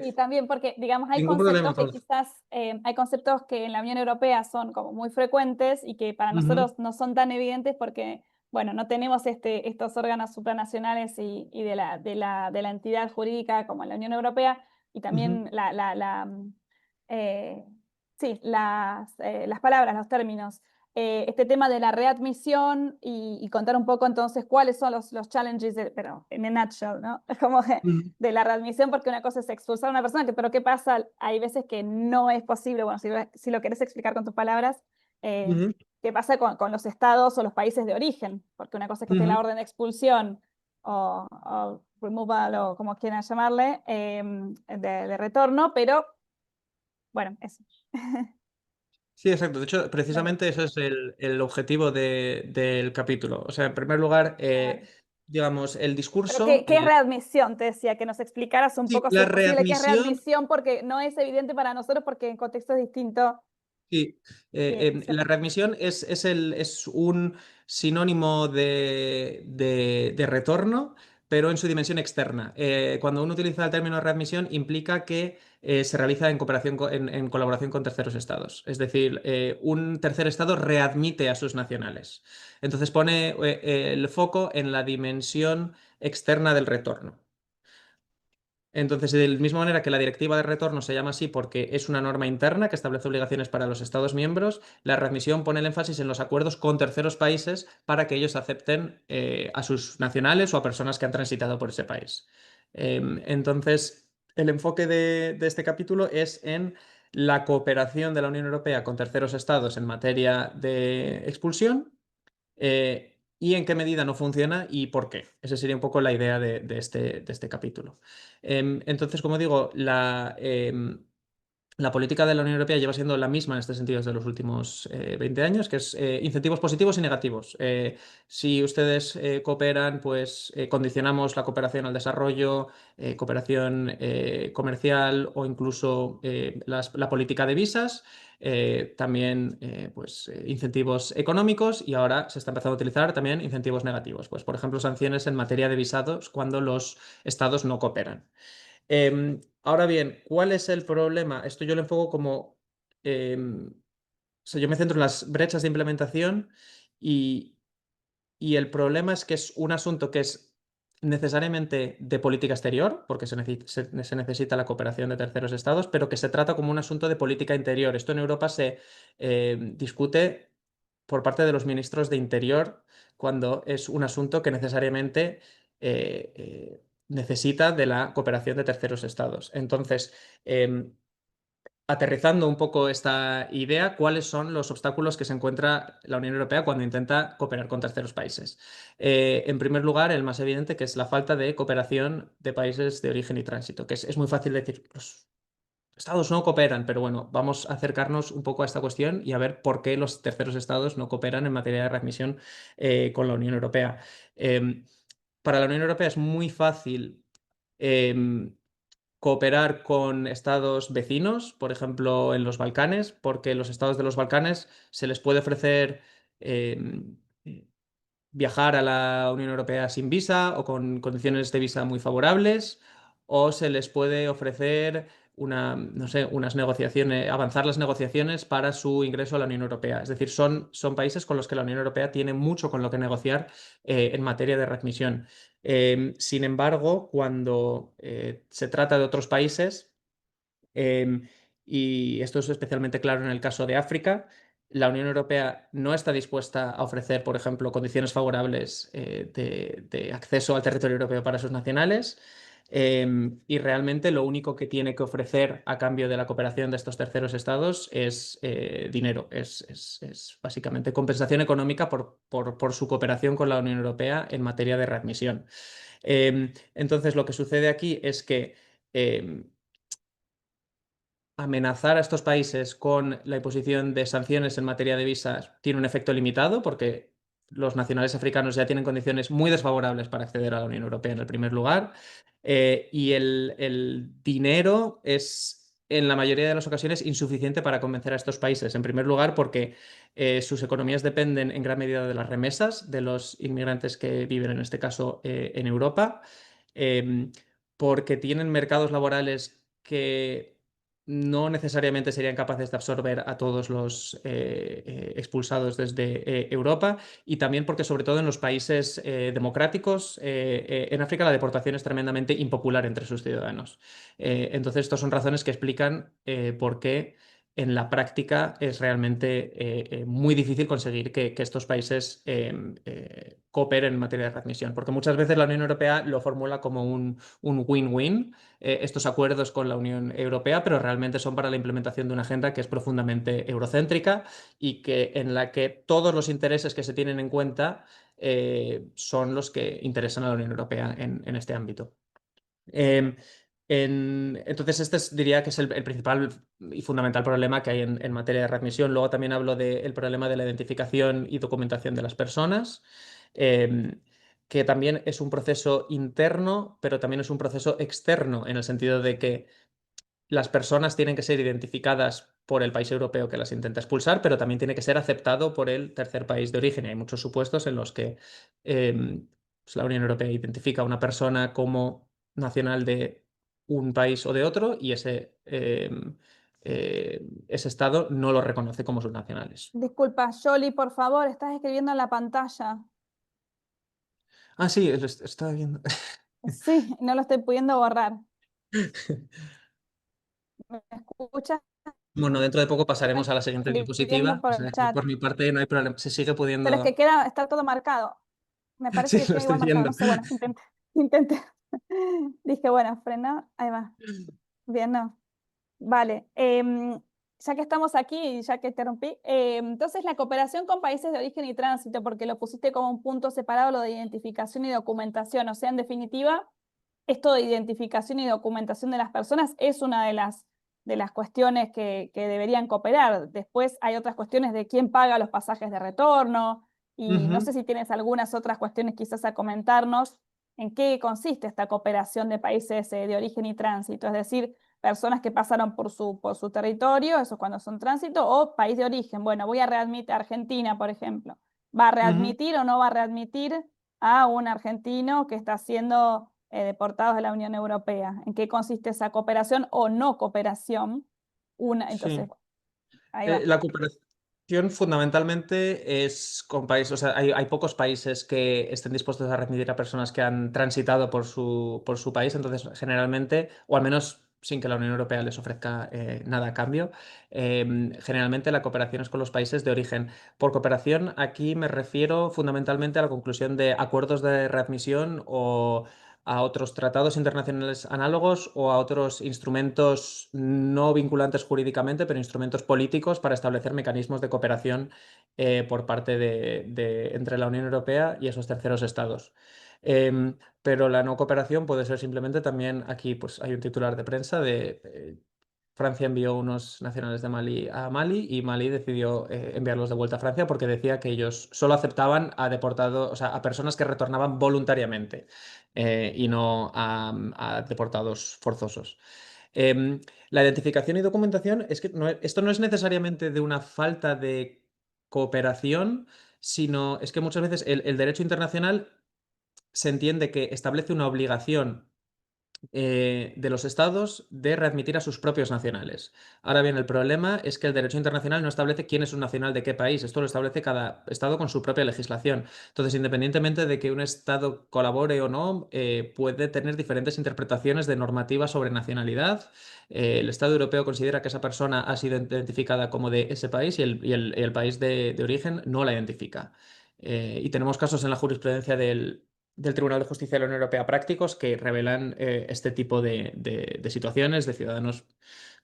Y también porque, digamos, hay ningún problema, conceptos que Pablo. quizás, hay conceptos que en la Unión Europea son como muy frecuentes y que para Ujú, nosotros no son tan evidentes porque, bueno, no tenemos estos órganos supranacionales y de la entidad jurídica como en la Unión Europea y ujú, también eh, sí, las palabras, los términos. Este tema de la readmisión y contar un poco entonces cuáles son los challenges, pero en a nutshell, ¿no? Como que ujú, de la readmisión, porque una cosa es expulsar a una persona, pero ¿qué pasa? Hay veces que no es posible, bueno, si lo querés explicar con tus palabras, eh, ujú, ¿qué pasa con los estados o los países de origen? Porque una cosa es que esté la ujú. orden de expulsión o removal o como quieran llamarle, de retorno, pero bueno, eso. Sí, exacto. De hecho, Dale. precisamente eso es el objetivo del capítulo. O sea, en primer lugar, digamos, el Pero discurso. ¿qué es readmisión? Te decía, que nos explicaras un Sí, poco si la es posible que es readmisión. readmisión, porque no es evidente para nosotros, porque en contextos distintos Sí, se la readmisión es un sinónimo de retorno, pero en su dimensión externa. Cuando uno utiliza el término readmisión, implica que se realiza en cooperación en colaboración con terceros estados. Es decir, un tercer estado readmite a sus nacionales. Entonces pone el foco en la dimensión externa del retorno. Entonces, de la misma manera que la directiva de retorno se llama así porque es una norma interna que establece obligaciones para los Estados miembros, la readmisión pone el énfasis en los acuerdos con terceros países para que ellos acepten a sus nacionales o a personas que han transitado por ese país. Entonces, el enfoque de este capítulo es en la cooperación de la Unión Europea con terceros estados en materia de expulsión y en qué medida no funciona y por qué. Esa sería un poco la idea de este capítulo. Entonces, como digo, la política de la Unión Europea lleva siendo la misma en este sentido desde los últimos 20 años, que es incentivos positivos y negativos. Si ustedes cooperan, pues condicionamos la cooperación al desarrollo, cooperación comercial o incluso la política de visas. También pues, incentivos económicos y ahora se está empezando a utilizar también incentivos negativos. Pues, por ejemplo, sanciones en materia de visados cuando los estados no cooperan. Ahora bien, ¿cuál es el problema? Esto yo lo enfoco como, o sea, yo me centro en las brechas de implementación y, y el problema es que es un asunto que es necesariamente de política exterior, porque se necesita la cooperación de terceros estados, pero que se trata como un asunto de política interior. Esto en Europa se discute por parte de los ministros de Interior cuando es un asunto que necesariamente necesita de la cooperación de terceros estados. Entonces, aterrizando un poco esta idea, ¿cuáles son los obstáculos que se encuentra la Unión Europea cuando intenta cooperar con terceros países? En primer lugar, el más evidente, que es la falta de cooperación de países de origen y tránsito, que es muy fácil decir, los estados no cooperan, pero bueno, vamos a acercarnos un poco a esta cuestión y a ver por qué los terceros estados no cooperan en materia de readmisión con la Unión Europea. Em, para la Unión Europea es muy fácil em, cooperar con estados vecinos, por ejemplo, en los Balcanes, porque los estados de los Balcanes se les puede ofrecer em, viajar a la Unión Europea sin visa o con condiciones de visa muy favorables, o se les puede ofrecer no sé, unas negociaciones, avanzar las negociaciones para su ingreso a la Unión Europea. Es decir, son países con los que la Unión Europea tiene mucho con lo que negociar en materia de readmisión. Sin embargo, cuando se trata de otros países, Em, y esto es especialmente claro en el caso de África. La Unión Europea no está dispuesta a ofrecer, por ejemplo, condiciones favorables de acceso al territorio europeo para sus nacionales. Y realmente lo único que tiene que ofrecer a cambio de la cooperación de estos terceros estados es dinero, es básicamente compensación económica por su cooperación con la Unión Europea en materia de readmisión. Entonces, lo que sucede aquí es que em, amenazar a estos países con la imposición de sanciones en materia de visas tiene un efecto limitado porque los nacionales africanos ya tienen condiciones muy desfavorables para acceder a la Unión Europea en el primer lugar. Y el dinero es en la mayoría de las ocasiones insuficiente para convencer a estos países. En primer lugar, porque sus economías dependen en gran medida de las remesas de los inmigrantes que viven, en este caso, en Europa. Em, Porque tienen mercados laborales que no necesariamente serían capaces de absorber a todos los expulsados desde Europa y también porque sobre todo en los países democráticos en África la deportación es tremendamente impopular entre sus ciudadanos. Entonces, estas son razones que explican por qué en la práctica es realmente muy difícil conseguir que estos países cooperen en materia de readmisión, porque muchas veces la Unión Europea lo formula como un win-win estos acuerdos con la Unión Europea, pero realmente son para la implementación de una agenda que es profundamente eurocéntrica y que, en la que todos los intereses que se tienen en cuenta son los que interesan a la Unión Europea en este ámbito. Eh, entonces, diría que es el principal y fundamental problema que hay en materia de readmisión. Luego también hablo del problema de la identificación y documentación de las personas, eh, que también es un proceso interno, pero también es un proceso externo, en el sentido de que las personas tienen que ser identificadas por el país europeo que las intenta expulsar, pero también tiene que ser aceptado por el tercer país de origen. Y hay muchos supuestos en los que pues la Unión Europea identifica a una persona como nacional de un país o de otro y ese Estado no lo reconoce como sus nacionales. Disculpa, Jolly, por favor, estás escribiendo en la pantalla. Ah, sí, estaba viendo. Sí, no lo estoy pudiendo borrar. ¿Me escuchas? Bueno, dentro de poco pasaremos a la siguiente Escribiendo diapositiva. O por el sea, que chat. por mi parte no hay problema. Se sigue Pero es que pudiendo. está todo marcado. Me parece Sí, que lo queda estoy igual marcado. viendo. No sé, bueno, intenté. Dije, bueno, frena, ahí va. Bien, no. Vale. Ya que estamos aquí y ya que interrumpí, entonces la cooperación con países de origen y tránsito, porque lo pusiste como un punto separado, lo de identificación y documentación. O sea, en definitiva, esto de identificación y documentación de las personas es una de las de las cuestiones que deberían cooperar. Después hay otras cuestiones de quién paga los pasajes de retorno, y no sé Ujú. si tienes algunas otras cuestiones quizás a comentarnos en qué consiste esta cooperación de países de origen y tránsito, es decir, personas que pasaron por su territorio, eso cuando son tránsito, o país de origen. Bueno, voy a readmitir a Argentina, por ejemplo. ¿Va a Ujú. readmitir o no va a readmitir a un argentino que está siendo deportado de la Unión Europea? ¿En qué consiste esa cooperación o no cooperación? Entonces, Sí. ahí va. La cooperación fundamentalmente es con países, o sea, hay pocos países que estén dispuestos a readmitir a personas que han transitado por su país, entonces generalmente, o al menos sin que la Unión Europea les ofrezca nada a cambio, generalmente la cooperación es con los países de origen. Por cooperación aquí me refiero fundamentalmente a la conclusión de acuerdos de readmisión o a otros tratados internacionales análogos o a otros instrumentos no vinculantes jurídicamente, pero instrumentos políticos para establecer mecanismos de cooperación por parte entre la Unión Europea y esos terceros estados. Pero la no cooperación puede ser simplemente también aquí, pues hay un titular de prensa de Francia envió unos nacionales de Mali a Mali y Mali decidió enviarlos de vuelta a Francia porque decía que ellos solo aceptaban a deportados, o sea, a personas que retornaban voluntariamente y no a deportados forzosos. Em, la identificación y documentación es que esto no es necesariamente de una falta de cooperación, sino es que muchas veces el derecho internacional se entiende que establece una obligación de los estados de readmitir a sus propios nacionales. Ahora bien, el problema es que el derecho internacional no establece quién es un nacional de qué país. Esto lo establece cada estado con su propia legislación. Entonces, independientemente de que un estado colabore o no, puede tener diferentes interpretaciones de normativa sobre nacionalidad. El Estado europeo considera que esa persona ha sido identificada como de ese país y el país de origen no la identifica. Y tenemos casos en la jurisprudencia del Tribunal de Justicia de la Unión Europea prácticos que revelan este tipo de situaciones de ciudadanos.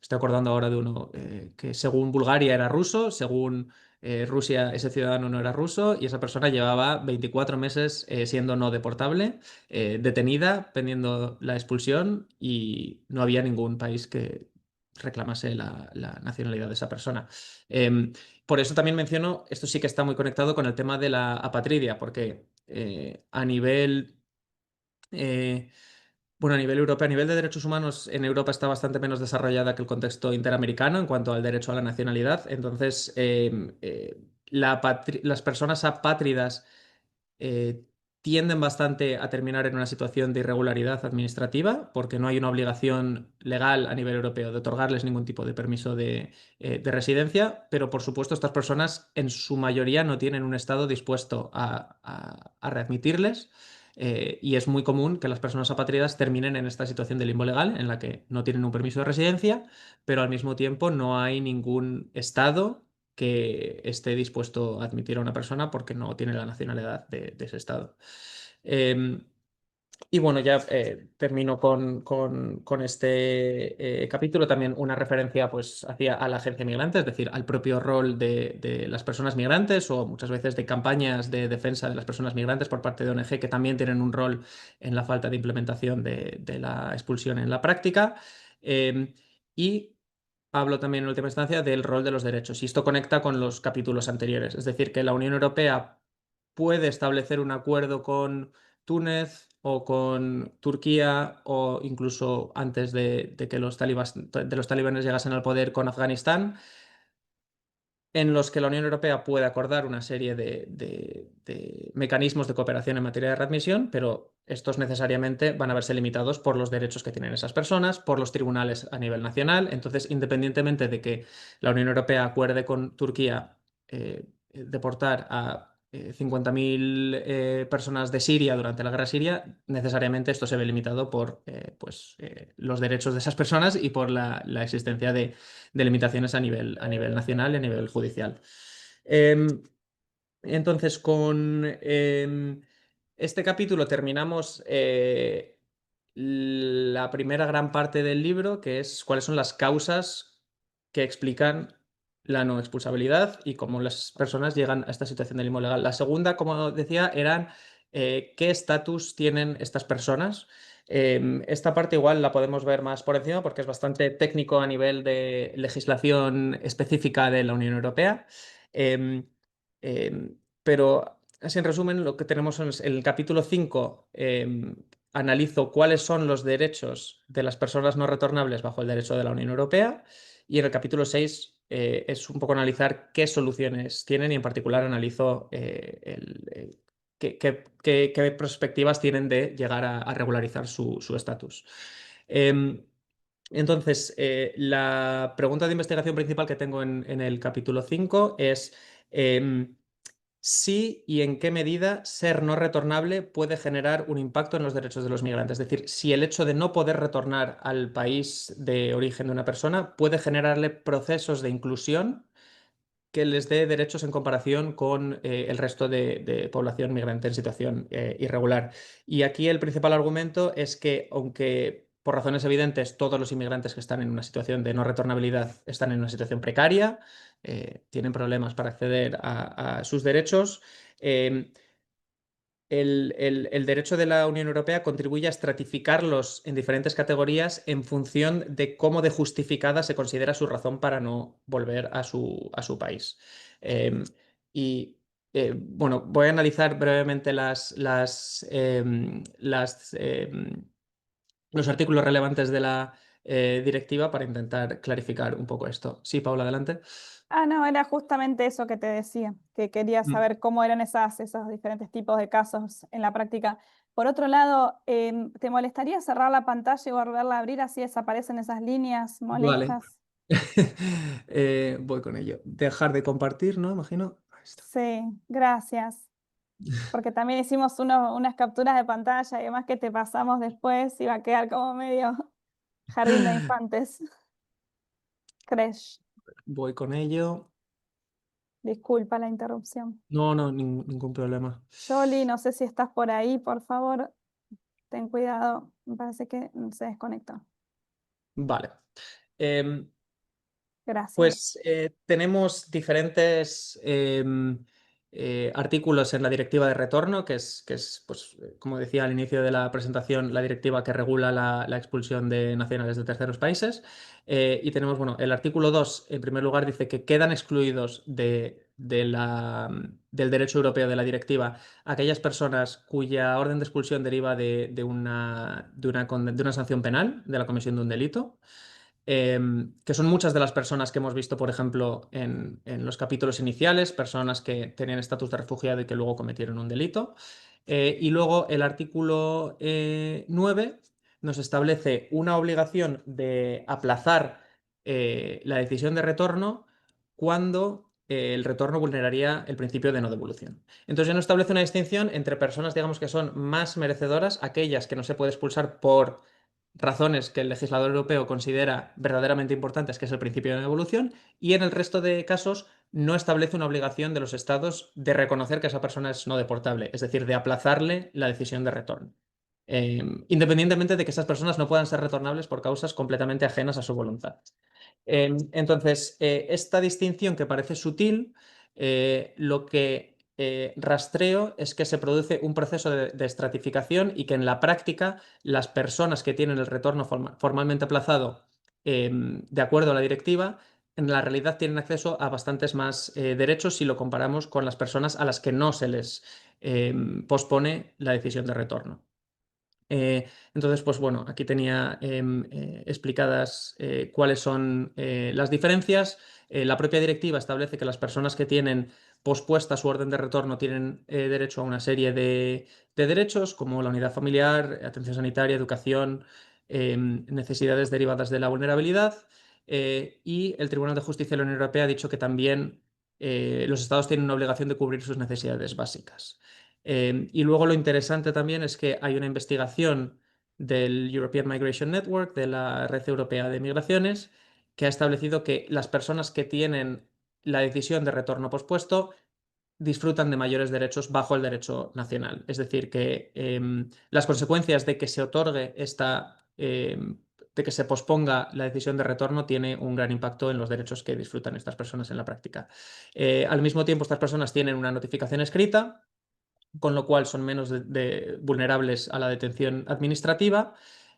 Estoy acordando ahora de uno que según Bulgaria era ruso, según Rusia ese ciudadano no era ruso y esa persona llevaba 24 meses siendo no deportable, detenida, pendiendo la expulsión y no había ningún país que reclamase la nacionalidad de esa persona. Em, por eso también menciono, esto sí que está muy conectado con el tema de la apatridia, porque eh, bueno, a nivel europeo, a nivel de derechos humanos, en Europa está bastante menos desarrollada que el contexto interamericano en cuanto al derecho a la nacionalidad. Entonces, las personas apátridas eh, tienden bastante a terminar en una situación de irregularidad administrativa porque no hay una obligación legal a nivel europeo de otorgarles ningún tipo de permiso de residencia, pero por supuesto estas personas en su mayoría no tienen un Estado dispuesto a readmitirles. Y es muy común que las personas apátridas terminen en esta situación de limbo legal en la que no tienen un permiso de residencia, pero al mismo tiempo no hay ningún Estado que esté dispuesto a admitir a una persona porque no tiene la nacionalidad de ese estado. Eh, y bueno, ya termino con este capítulo. También una referencia pues, hacia a la agencia migrante, es decir, al propio rol de las personas migrantes o muchas veces de campañas de defensa de las personas migrantes por parte de ONG que también tienen un rol en la falta de implementación de la expulsión en la práctica. Y hablo también en última instancia del rol de los derechos. Y esto conecta con los capítulos anteriores. Es decir, que la Unión Europea puede establecer un acuerdo con Túnez o con Turquía o incluso antes de que de los talibanes llegasen al poder con Afganistán, en los que la Unión Europea puede acordar una serie de mecanismos de cooperación en materia de readmisión, pero estos necesariamente van a verse limitados por los derechos que tienen esas personas, por los tribunales a nivel nacional. Entonces, independientemente de que la Unión Europea acuerde con Turquía deportar a 50.000 personas de Siria durante la guerra siria, necesariamente esto se ve limitado por los derechos de esas personas y por la existencia de limitaciones a nivel nacional y a nivel judicial. Em, entonces, con este capítulo terminamos la primera gran parte del libro, que es cuáles son las causas que explican la no expulsabilidad y cómo las personas llegan a esta situación de limbo legal. La segunda, como decía, eran qué estatus tienen estas personas. Esta parte igual la podemos ver más por encima porque es bastante técnico a nivel de legislación específica de la Unión Europea. Em, pero así en resumen, lo que tenemos es el capítulo 5. Analizo cuáles son los derechos de las personas no retornables bajo el derecho de la Unión Europea. Y en el capítulo 6 es un poco analizar qué soluciones tienen y en particular analizo qué perspectivas tienen de llegar a regularizar su estatus. Entonces, la pregunta de investigación principal que tengo en el capítulo 5 es si y en qué medida ser no retornable puede generar un impacto en los derechos de los migrantes. Es decir, si el hecho de no poder retornar al país de origen de una persona puede generarle procesos de inclusión que les dé derechos en comparación con el resto de población migrante en situación irregular. Y aquí el principal argumento es que, aunque por razones evidentes todos los inmigrantes que están en una situación de no retornabilidad están en una situación precaria, tienen problemas para acceder a sus derechos, eh, el derecho de la Unión Europea contribuye a estratificarlos en diferentes categorías en función de cómo de justificada se considera su razón para no volver a su país. Y bueno, voy a analizar brevemente los artículos relevantes de la directiva para intentar clarificar un poco esto. Sí, Paula, adelante. Ah, no, era justamente eso que te decía, que quería Mm, saber cómo eran esos diferentes tipos de casos en la práctica. Por otro lado, ¿te molestaría cerrar la pantalla y volverla a abrir así desaparecen esas líneas Vale. molestas? Voy con ello. Dejar de compartir, ¿no? Imagino. Ahí está. Sí, gracias. Porque también hicimos unas capturas de pantalla y además que te pasamos después y va a quedar como medio jardín de infantes. Crash. Voy con ello. Disculpa la interrupción. No, no, ningún problema. Jolly, no sé si estás por ahí, por favor, ten cuidado. Me parece que se desconectó. Vale. Em, Gracias. Pues tenemos diferentes artículos en la directiva de retorno, que es pues, como decía al inicio de la presentación, la directiva que regula la expulsión de nacionales de terceros países. Y tenemos, bueno, el artículo 2 en primer lugar, dice que quedan excluidos del derecho europeo de la directiva aquellas personas cuya orden de expulsión deriva de una sanción penal, de la comisión de un delito, que son muchas de las personas que hemos visto, por ejemplo, en los capítulos iniciales, personas que tenían estatus de refugiado y que luego cometieron un delito. Y luego el artículo 9 nos establece una obligación de aplazar la decisión de retorno cuando el retorno vulneraría el principio de no devolución. Entonces ya no establece una distinción entre personas, digamos, que son más merecedoras, aquellas que no se puede expulsar por razones que el legislador europeo considera verdaderamente importantes, que es el principio de no devolución, y en el resto de casos no establece una obligación de los estados de reconocer que esa persona es no deportable, es decir, de aplazarle la decisión de retorno. Independientemente de que esas personas no puedan ser retornables por causas completamente ajenas a su voluntad. Entonces, esta distinción que parece sutil, lo que rastreo es que se produce un proceso de estratificación y que en la práctica las personas que tienen el retorno formalmente aplazado de acuerdo a la directiva, en la realidad tienen acceso a bastantes más derechos si lo comparamos con las personas a las que no se les pospone la decisión de retorno. Entonces, pues bueno, aquí tenía explicadas cuáles son las diferencias. La propia directiva establece que las personas que tienen pospuesta su orden de retorno tienen derecho a una serie de derechos, como la unidad familiar, atención sanitaria, educación, necesidades derivadas de la vulnerabilidad. Y el Tribunal de Justicia de la Unión Europea ha dicho que también los estados tienen una obligación de cubrir sus necesidades básicas. Y luego lo interesante también es que hay una investigación del European Migration Network, de la Red Europea de Migraciones, que ha establecido que las personas que tienen la decisión de retorno pospuesto disfrutan de mayores derechos bajo el derecho nacional. Es decir, que las consecuencias de que se otorgue de que se posponga la decisión de retorno tiene un gran impacto en los derechos que disfrutan estas personas en la práctica. Al mismo tiempo, estas personas tienen una notificación escrita con lo cual son menos vulnerables a la detención administrativa.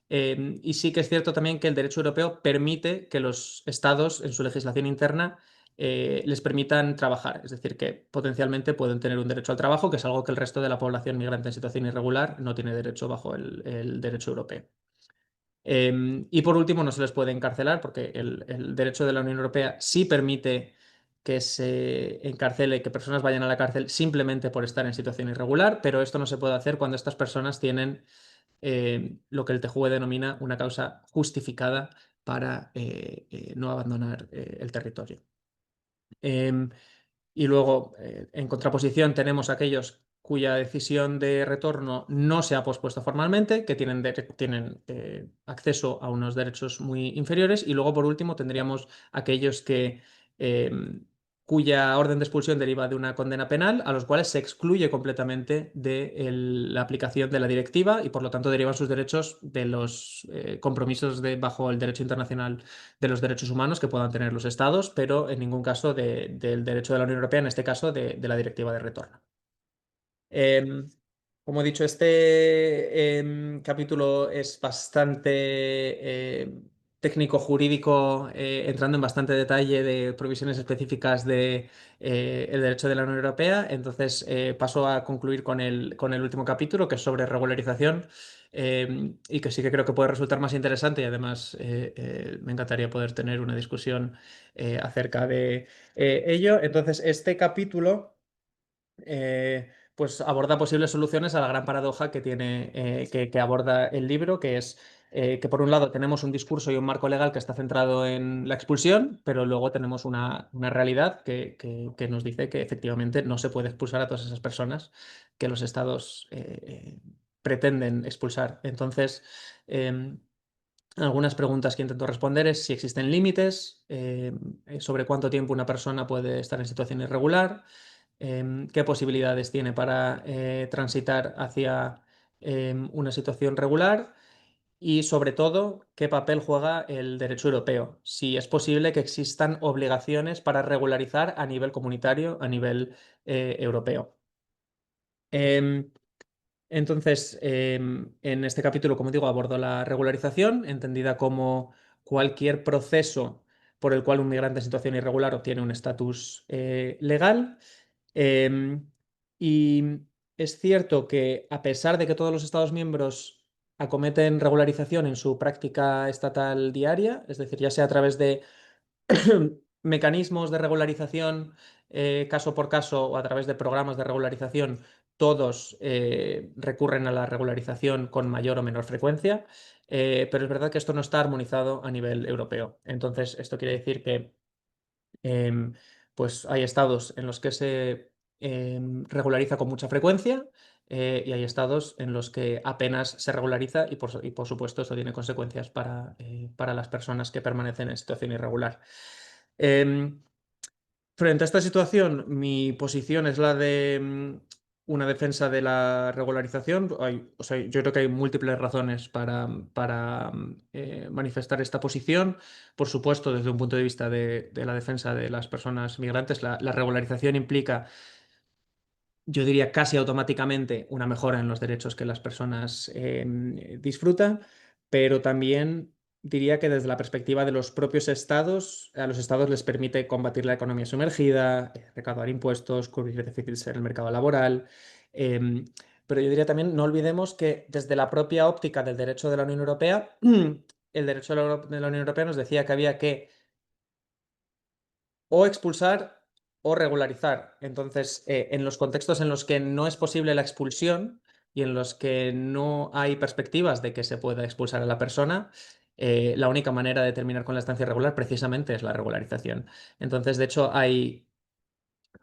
Y sí que es cierto también que el derecho europeo permite que los estados en su legislación interna les permitan trabajar, es decir, que potencialmente pueden tener un derecho al trabajo, que es algo que el resto de la población migrante en situación irregular no tiene derecho bajo el derecho europeo. Y por último, no se les puede encarcelar porque el derecho de la Unión Europea sí permite que se encarcele, que personas vayan a la cárcel simplemente por estar en situación irregular, pero esto no se puede hacer cuando estas personas tienen lo que el TJUE denomina una causa justificada para no abandonar el territorio. Em, y luego, en contraposición, tenemos aquellos cuya decisión de retorno no se ha pospuesto formalmente, que tienen acceso a unos derechos muy inferiores. Y luego, por último, tendríamos aquellos eh, cuya orden de expulsión deriva de una condena penal, a los cuales se excluye completamente de la aplicación de la directiva y, por lo tanto, derivan sus derechos de los compromisos bajo el derecho internacional de los derechos humanos que puedan tener los estados, pero en ningún caso del derecho de la Unión Europea, en este caso de la directiva de retorno. Em, Como he dicho, este capítulo es bastante técnico-jurídico, entrando en bastante detalle de provisiones específicas de, el derecho de la Unión Europea. Entonces, paso a concluir con el último capítulo, que es sobre regularización, y que sí que creo que puede resultar más interesante y además me encantaría poder tener una discusión acerca de ello. Entonces, este capítulo pues aborda posibles soluciones a la gran paradoja que tiene, que aborda el libro, que es que por un lado tenemos un discurso y un marco legal que está centrado en la expulsión, pero luego tenemos una realidad que nos dice que efectivamente no se puede expulsar a todas esas personas que los estados pretenden expulsar. Entonces, algunas preguntas que intento responder es si existen límites, sobre cuánto tiempo una persona puede estar en situación irregular, qué posibilidades tiene para transitar hacia una situación regular y, sobre todo, qué papel juega el derecho europeo, si es posible que existan obligaciones para regularizar a nivel comunitario, a nivel europeo. Em, entonces, en este capítulo, como digo, abordo la regularización, entendida como cualquier proceso por el cual un migrante en situación irregular obtiene un estatus legal. Em, y es cierto que, a pesar de que todos los Estados miembros acometen regularización en su práctica estatal diaria, es decir, ya sea a través de mecanismos de regularización caso por caso o a través de programas de regularización, todos recurren a la regularización con mayor o menor frecuencia, pero es verdad que esto no está armonizado a nivel europeo. Entonces, esto quiere decir que pues hay estados en los que se regulariza con mucha frecuencia y hay estados en los que apenas se regulariza y por supuesto esto tiene consecuencias para las personas que permanecen en situación irregular. Em, Frente a esta situación, mi posición es la de una defensa de la regularización. O sea, yo creo que hay múltiples razones para manifestar esta posición. Por supuesto, desde un punto de vista de la defensa de las personas migrantes, la regularización implica, yo diría casi automáticamente, una mejora en los derechos que las personas disfrutan, pero también diría que desde la perspectiva de los propios estados, a los estados les permite combatir la economía sumergida, recaudar impuestos, cubrir déficits en el mercado laboral. em, pero yo diría también, no olvidemos que desde la propia óptica del derecho de la Unión Europea, el derecho de la Unión Europea nos decía que había que o expulsar o regularizar. Entonces, en los contextos en los que no es posible la expulsión y en los que no hay perspectivas de que se pueda expulsar a la persona, la única manera de terminar con la estancia irregular precisamente es la regularización. Entonces, de hecho, hay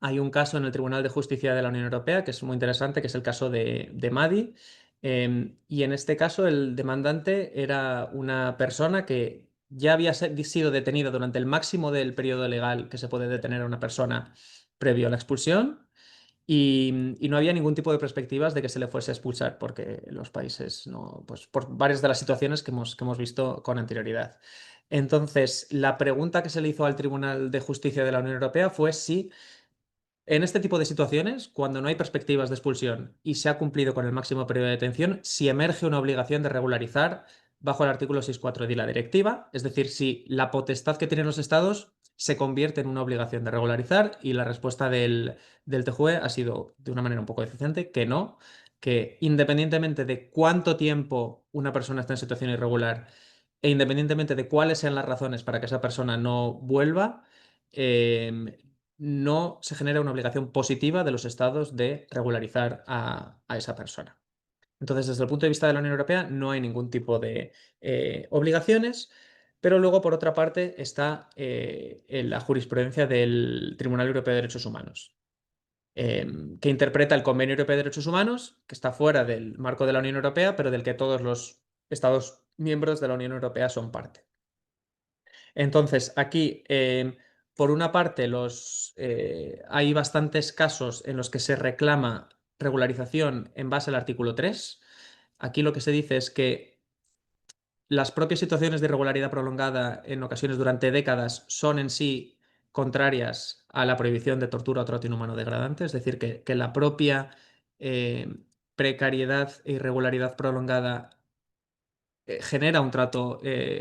un caso en el Tribunal de Justicia de la Unión Europea que es muy interesante, que es el caso de Madi. Y en este caso el demandante era una persona que ya había sido detenida durante el máximo del periodo legal que se puede detener a una persona previo a la expulsión y no había ningún tipo de perspectivas de que se le fuese a expulsar porque los países no, pues por varias de las situaciones que hemos visto con anterioridad. Entonces, la pregunta que se le hizo al Tribunal de Justicia de la Unión Europea fue si En este tipo de situaciones, cuando no hay perspectivas de expulsión y se ha cumplido con el máximo periodo de detención, si emerge una obligación de regularizar bajo el artículo 6.4 de la directiva, es decir, si la potestad que tienen los estados se convierte en una obligación de regularizar, y la respuesta del TJUE ha sido de una manera un poco deficiente que no, que independientemente de cuánto tiempo una persona está en situación irregular e independientemente de cuáles sean las razones para que esa persona no vuelva, eh, no se genera una obligación positiva de los estados de regularizar a esa persona. Entonces, desde el punto de vista de la Unión Europea, no hay ningún tipo de obligaciones, pero luego, por otra parte, está en la jurisprudencia del Tribunal Europeo de Derechos Humanos, que interpreta el Convenio Europeo de Derechos Humanos, que está fuera del marco de la Unión Europea, pero del que todos los Estados miembros de la Unión Europea son parte. Entonces, aquí, por una parte, hay bastantes casos en los que se reclama regularización en base al artículo 3. Aquí lo que se dice es que las propias situaciones de irregularidad prolongada en ocasiones durante décadas son en sí contrarias a la prohibición de tortura o trato inhumano degradante, es decir, que la propia eh, precariedad e irregularidad prolongada genera un trato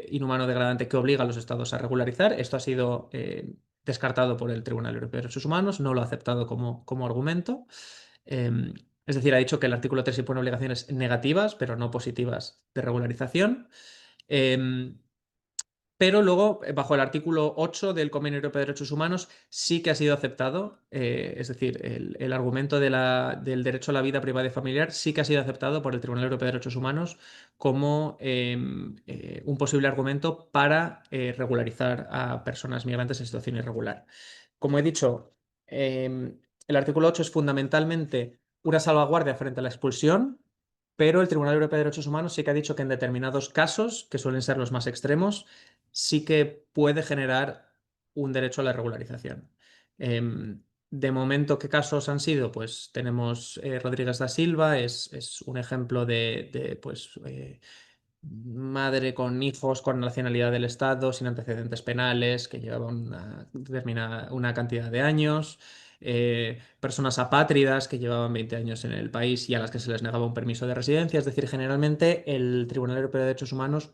inhumano degradante que obliga a los estados a regularizar. Esto ha sido descartado por el Tribunal Europeo de Derechos Humanos, no lo ha aceptado como argumento. Es decir, ha dicho que el artículo 3 impone obligaciones negativas, pero no positivas de regularización. Em, pero luego, bajo el artículo 8 del Convenio Europeo de Derechos Humanos, sí que ha sido aceptado, es decir, el argumento del derecho a la vida privada y familiar sí que ha sido aceptado por el Tribunal Europeo de Derechos Humanos como un posible argumento para regularizar a personas migrantes en situación irregular. Como he dicho, el artículo 8 es fundamentalmente una salvaguardia frente a la expulsión, pero el Tribunal Europeo de Derechos Humanos sí que ha dicho que en determinados casos, que suelen ser los más extremos, sí que puede generar un derecho a la regularización. De momento, ¿qué casos han sido? Pues tenemos Rodríguez da Silva, es un ejemplo pues, madre con hijos con nacionalidad del Estado, sin antecedentes penales, que llevaba una cantidad de años. Personas apátridas que llevaban 20 años en el país y a las que se les negaba un permiso de residencia. Es decir, generalmente el Tribunal Europeo de Derechos Humanos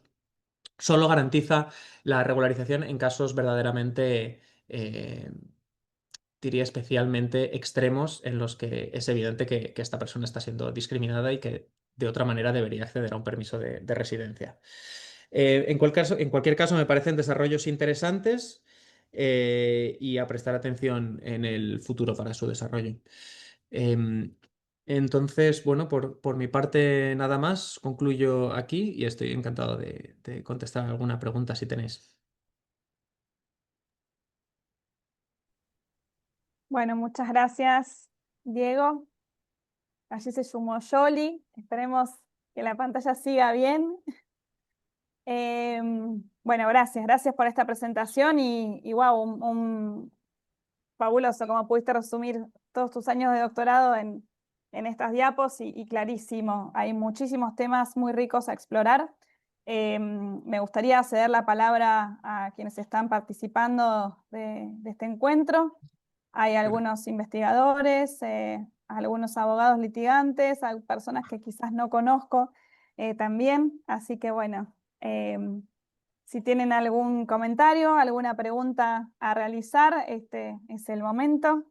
solo garantiza la regularización en casos verdaderamente, diría, especialmente extremos, en los que es evidente que esta persona está siendo discriminada y que de otra manera debería acceder a un permiso de residencia. En cualquier caso, me parecen desarrollos interesantes y a prestar atención en el futuro para su desarrollo. Em, entonces, bueno, por mi parte nada más, concluyo aquí y estoy encantado de contestar alguna pregunta si tenéis. Bueno, muchas gracias, Diego. Allí se sumó Yoli. Esperemos que la pantalla siga bien. Bueno, gracias por esta presentación y wow, fabuloso cómo pudiste resumir todos tus años de doctorado en estas diapos y clarísimo. Hay muchísimos temas muy ricos a explorar. Me gustaría ceder la palabra a quienes están participando de este encuentro. Hay algunos investigadores, algunos abogados litigantes, hay personas que quizás no conozco también. Así que bueno, si tienen algún comentario, alguna pregunta a realizar, este es el momento.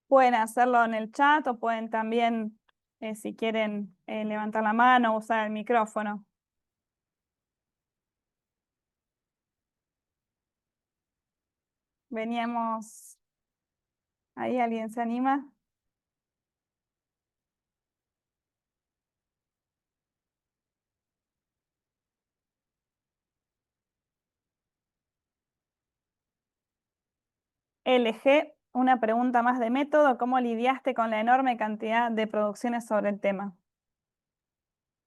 Pueden hacerlo en el chat o pueden también, si quieren, levantar la mano o usar el micrófono. Veníamos, ahí alguien se anima. LG, una pregunta más de método. ¿Cómo lidiaste con la enorme cantidad de producciones sobre el tema?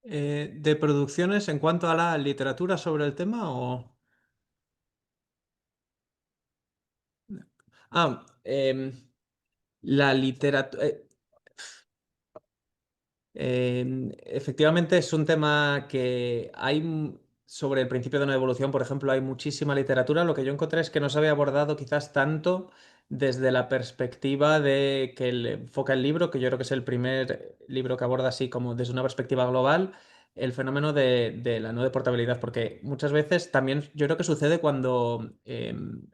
¿De producciones en cuanto a la literatura sobre el tema o...? Ah, la literatura... efectivamente es un tema que hay... sobre el principio de una evolución, por ejemplo, hay muchísima literatura. Lo que yo encontré es que no se había abordado quizás tanto desde la perspectiva de que enfoca el libro, que yo creo que es el primer libro que aborda así como desde una perspectiva global, el fenómeno de la no deportabilidad, porque muchas veces también yo creo que sucede cuando,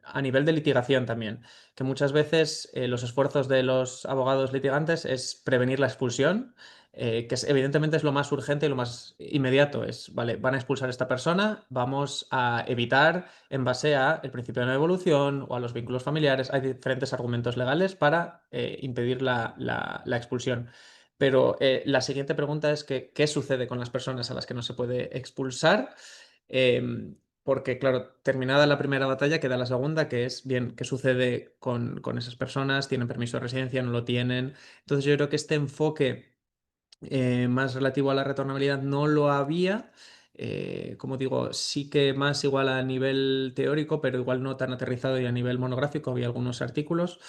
a nivel de litigación también, que muchas veces los esfuerzos de los abogados litigantes es prevenir la expulsión, evidentemente es lo más urgente y lo más inmediato. Es, vale, van a expulsar a esta persona, vamos a evitar, en base a el principio de no evolución o a los vínculos familiares, hay diferentes argumentos legales para impedir la expulsión. Pero la siguiente pregunta es que, ¿qué sucede con las personas a las que no se puede expulsar? Porque, claro, terminada la primera batalla, queda la segunda, que es, bien, ¿qué sucede con esas personas? ¿Tienen permiso de residencia? ¿No lo tienen? Entonces yo creo que este enfoque más relativo a la retornabilidad no lo había. Como digo, sí que más igual a nivel teórico, pero igual no tan aterrizado y a nivel monográfico. Había algunos artículos.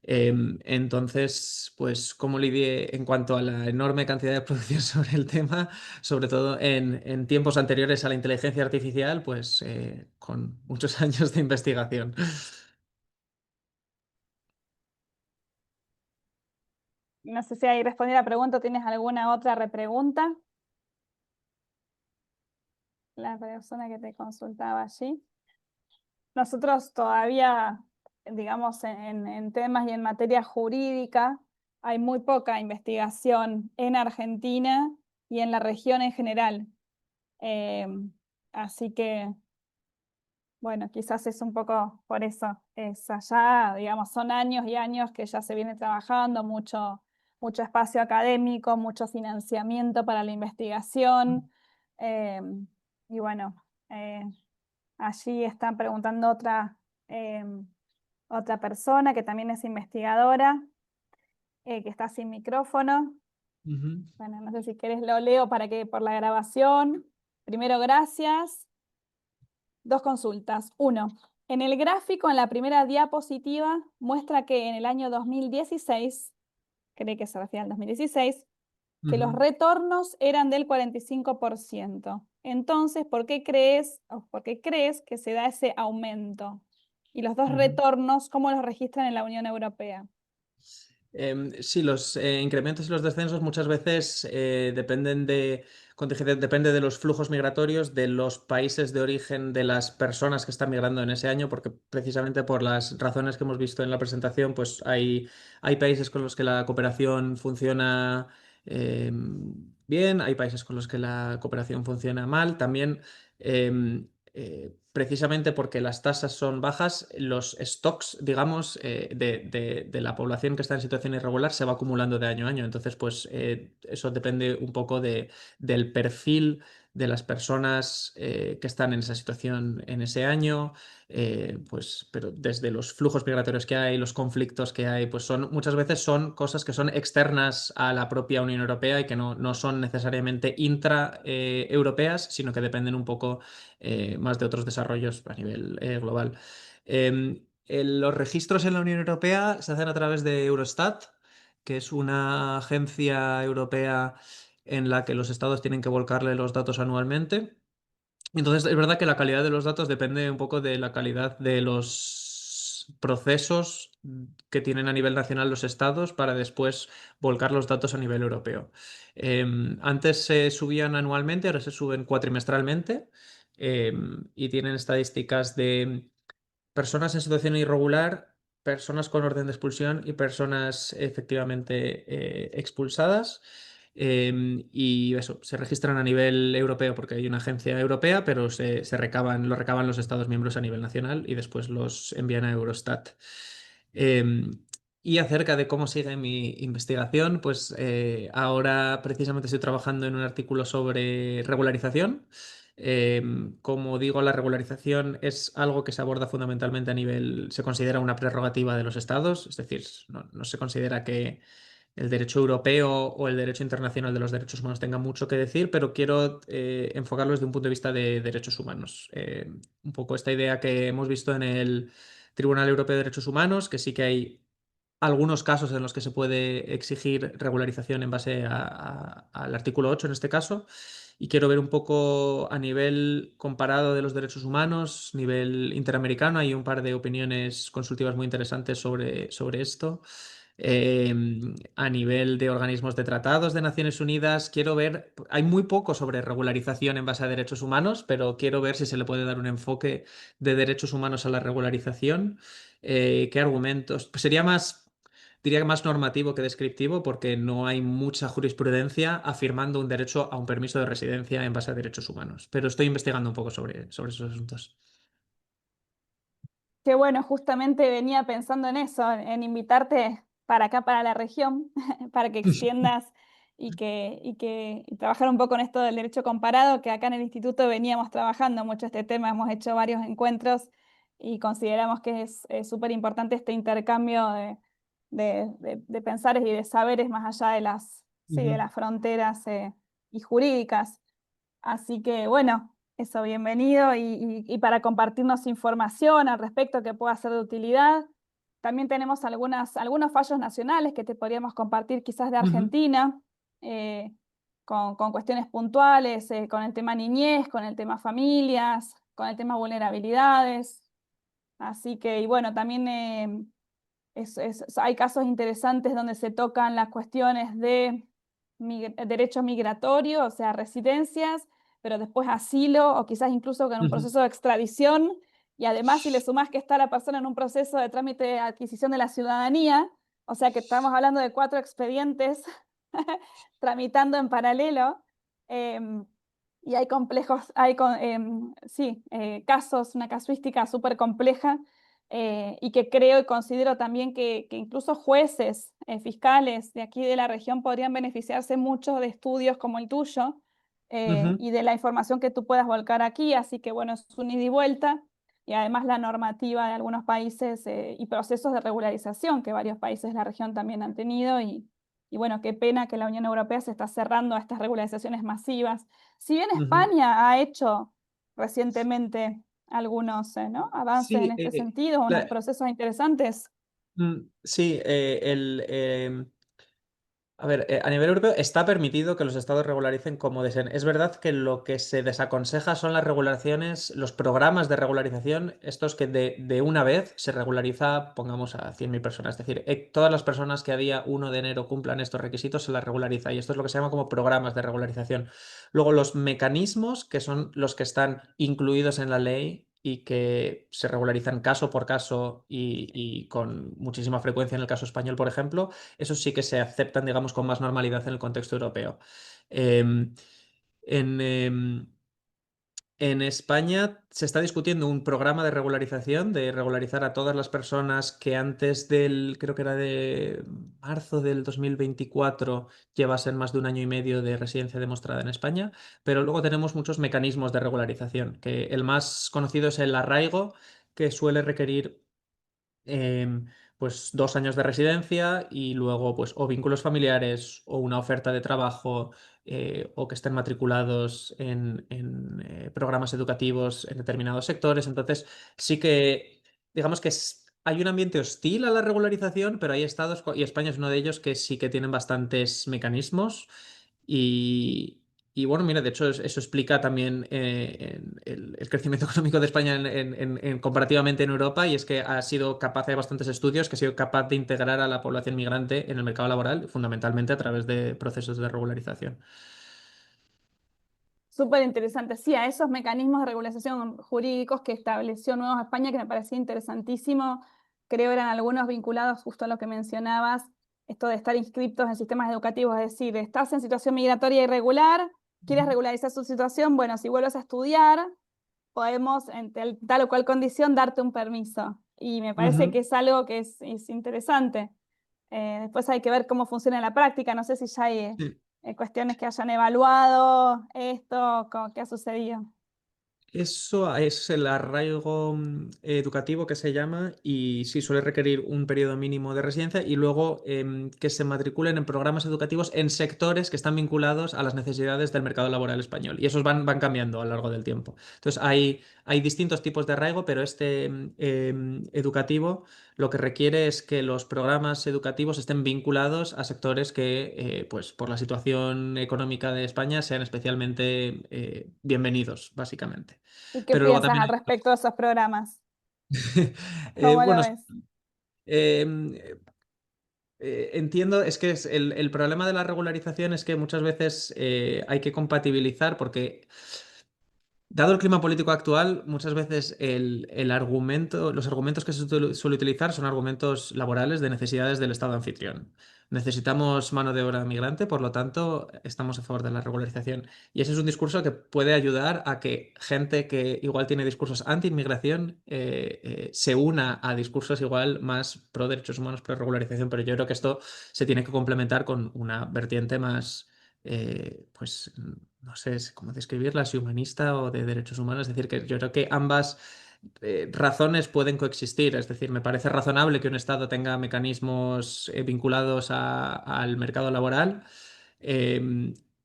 Entonces, pues, ¿cómo lidié en cuanto a la enorme cantidad de producción sobre el tema, sobre todo en tiempos anteriores a la inteligencia artificial? Pues con muchos años de investigación. No sé si ahí respondí la pregunta, ¿tienes alguna otra repregunta? La persona que te consultaba allí. Nosotros todavía, digamos, en temas y en materia jurídica, hay muy poca investigación en Argentina y en la región en general. Eh, Así que, bueno, quizás es un poco por eso. Es allá, digamos, son años y años que ya se viene trabajando, mucho espacio académico, mucho financiamiento para la investigación. eh, y bueno, allí están preguntando otra persona que también es investigadora, que está sin micrófono. Ujú, Bueno, no sé si querés lo leo para que por la grabación. Primero, gracias. Dos consultas. Uno, en el gráfico en la primera diapositiva muestra que en el año 2016, cree que se refiere al 2016, que los ujú, retornos eran del 45%. Entonces, ¿por qué crees que se da ese aumento? Y los dos ujú. retornos, ¿cómo los registran en la Unión Europea? Sí, los incrementos y los descensos muchas veces dependen como te dije, depende de los flujos migratorios de los países de origen de las personas que están migrando en ese año, porque precisamente por las razones que hemos visto en la presentación, pues hay países con los que la cooperación funciona bien, hay países con los que la cooperación funciona mal. También precisamente porque las tasas son bajas, los stocks, digamos, de la población que está en situación irregular se va acumulando de año a año. Entonces, pues eso depende un poco del perfil de las personas que están en esa situación en ese año, pues, pero desde los flujos migratorios que hay, los conflictos que hay, pues muchas veces son cosas que son externas a la propia Unión Europea y que no son necesariamente intra-europeas, sino que dependen un poco más de otros desarrollos a nivel global. Los registros en la Unión Europea se hacen a través de Eurostat, que es una agencia europea en la que los estados tienen que volcarle los datos anualmente. Entonces, es verdad que la calidad de los datos depende un poco de la calidad de los procesos que tienen a nivel nacional los estados para después volcar los datos a nivel europeo. Antes se subían anualmente, ahora se suben cuatrimestralmente, y tienen estadísticas de personas en situación irregular, personas con orden de expulsión y personas efectivamente expulsadas. Y eso, se registran a nivel europeo porque hay una agencia europea, pero lo recaban los Estados miembros a nivel nacional y después los envían a Eurostat. Y acerca de cómo sigue mi investigación, pues ahora precisamente estoy trabajando en un artículo sobre regularización. Como digo, la regularización es algo que se aborda fundamentalmente se considera una prerrogativa de los estados, es decir, no se considera que el derecho europeo o el derecho internacional de los derechos humanos tenga mucho que decir, pero quiero enfocarlo desde un punto de vista de derechos humanos. Un poco esta idea que hemos visto en el Tribunal Europeo de Derechos Humanos, que sí que hay algunos casos en los que se puede exigir regularización en base al artículo 8 en este caso. y quiero ver un poco a nivel comparado de los derechos humanos, nivel interamericano. Hay un par de opiniones consultivas muy interesantes sobre esto. Eh, a nivel de organismos de tratados de Naciones Unidas, quiero ver, hay muy poco sobre regularización en base a derechos humanos, pero quiero ver si se le puede dar un enfoque de derechos humanos a la regularización. ¿Qué argumentos? Pues sería más, diría que más normativo que descriptivo, porque no hay mucha jurisprudencia afirmando un derecho a un permiso de residencia en base a derechos humanos. Pero estoy investigando un poco sobre esos asuntos. Qué bueno, justamente venía pensando en eso, en invitarte para acá, para la región, para que extiendas y trabajar un poco en esto del derecho comparado, que acá en el instituto veníamos trabajando mucho este tema, hemos hecho varios encuentros y consideramos que es súper importante este intercambio de pensares y de saberes más allá de sí, de Ujú, las fronteras y jurídicas. Así que bueno, eso, bienvenido y para compartirnos información al respecto que pueda ser de utilidad. También tenemos algunos fallos nacionales que te podríamos compartir quizás de ujú, Argentina, eh, con cuestiones puntuales, con el tema niñez, con el tema familias, con el tema vulnerabilidades. Así que, y bueno, también hay casos interesantes donde se tocan las cuestiones de derecho migratorio, o sea, residencias, pero después asilo o quizás incluso con un ujú. proceso de extradición. Y además, si le sumás que está la persona en un proceso de trámite de adquisición de la ciudadanía, o sea que estamos hablando de 4 expedientes tramitando en paralelo. em, y hay complejos, sí, casos, una casuística súper compleja y que creo y considero también que incluso jueces, fiscales de aquí de la región podrían beneficiarse mucho de estudios como el tuyo Ujú, y de la información que tú puedas volcar aquí. Así que bueno, es un ida y vuelta y además la normativa de algunos países y procesos de regularización que varios países de la región también han tenido y bueno, qué pena que la Unión Europea se está cerrando a estas regularizaciones masivas. Si bien ujú. España ha hecho recientemente algunos ¿no? avances en Sí, este sentido, unos procesos interesantes. sí, a ver, a nivel europeo está permitido que los estados regularicen como deseen. Es verdad que lo que se desaconseja son las regulaciones, los programas de regularización, estos que de una vez se regulariza, pongamos a 100.000 personas. Es decir, todas las personas que a día 1 de enero cumplan estos requisitos se las regulariza. Y esto es lo que se llama como programas de regularización. Luego, los mecanismos, que son los que están incluidos en la ley y que se regularizan caso por caso y con muchísima frecuencia en el caso español, por ejemplo, esos sí que se aceptan, digamos, con más normalidad en el contexto europeo. Em, en, em, en España se está discutiendo un programa de regularización, de regularizar a todas las personas que antes del, creo que era de marzo del 2024, llevasen más de un año y medio de residencia demostrada en España, pero luego tenemos muchos mecanismos de regularización, que el más conocido es el arraigo, que suele requerir pues 2 años de residencia y luego pues o vínculos familiares o una oferta de trabajo o que estén matriculados en programas educativos en determinados sectores. Entonces sí que digamos que hay un ambiente hostil a la regularización, pero hay estados, y España es uno de ellos, que sí que tienen bastantes mecanismos. Y, y bueno, mira, de hecho eso explica también el crecimiento económico de España comparativamente en Europa, y es que ha sido capaz, hay bastantes estudios, que ha sido capaz de integrar a la población migrante en el mercado laboral, fundamentalmente a través de procesos de regularización. Súper interesante. Sí, a esos mecanismos de regularización jurídicos que estableció Nueva España, que me parecía interesantísimo, creo eran algunos vinculados justo a lo que mencionabas, esto de estar inscriptos en sistemas educativos, es decir, estás en situación migratoria irregular, quieres regularizar su situación, bueno, si vuelves a estudiar, podemos en tal o cual condición darte un permiso. Y me parece que Ujú. es algo que es interesante. Después hay que ver cómo funciona en la práctica. No sé si ya hay Sí. cuestiones que hayan evaluado esto, qué ha sucedido. Eso es el arraigo educativo que se llama y sí suele requerir un periodo mínimo de residencia y luego que se matriculen en programas educativos en sectores que están vinculados a las necesidades del mercado laboral español y esos van cambiando a lo largo del tiempo. Entonces hay distintos tipos de arraigo, pero este educativo lo que requiere es que los programas educativos estén vinculados a sectores que, pues por la situación económica de España, sean especialmente bienvenidos, básicamente. ¿Y qué Pero luego piensas también al hay respecto de esos programas? ¿Cómo lo bueno, ves? eh, entiendo, es que el problema de la regularización es que muchas veces hay que compatibilizar porque dado el clima político actual, muchas veces los argumentos que se suele utilizar son argumentos laborales de necesidades del Estado anfitrión. Necesitamos mano de obra migrante, por lo tanto, estamos a favor de la regularización. Y ese es un discurso que puede ayudar a que gente que igual tiene discursos anti-inmigración se una a discursos igual más pro derechos humanos, pro regularización. Pero yo creo que esto se tiene que complementar con una vertiente más pues no sé cómo describirla, si humanista o de derechos humanos. Es decir, que yo creo que ambas razones pueden coexistir. Es decir, me parece razonable que un Estado tenga mecanismos vinculados al mercado laboral,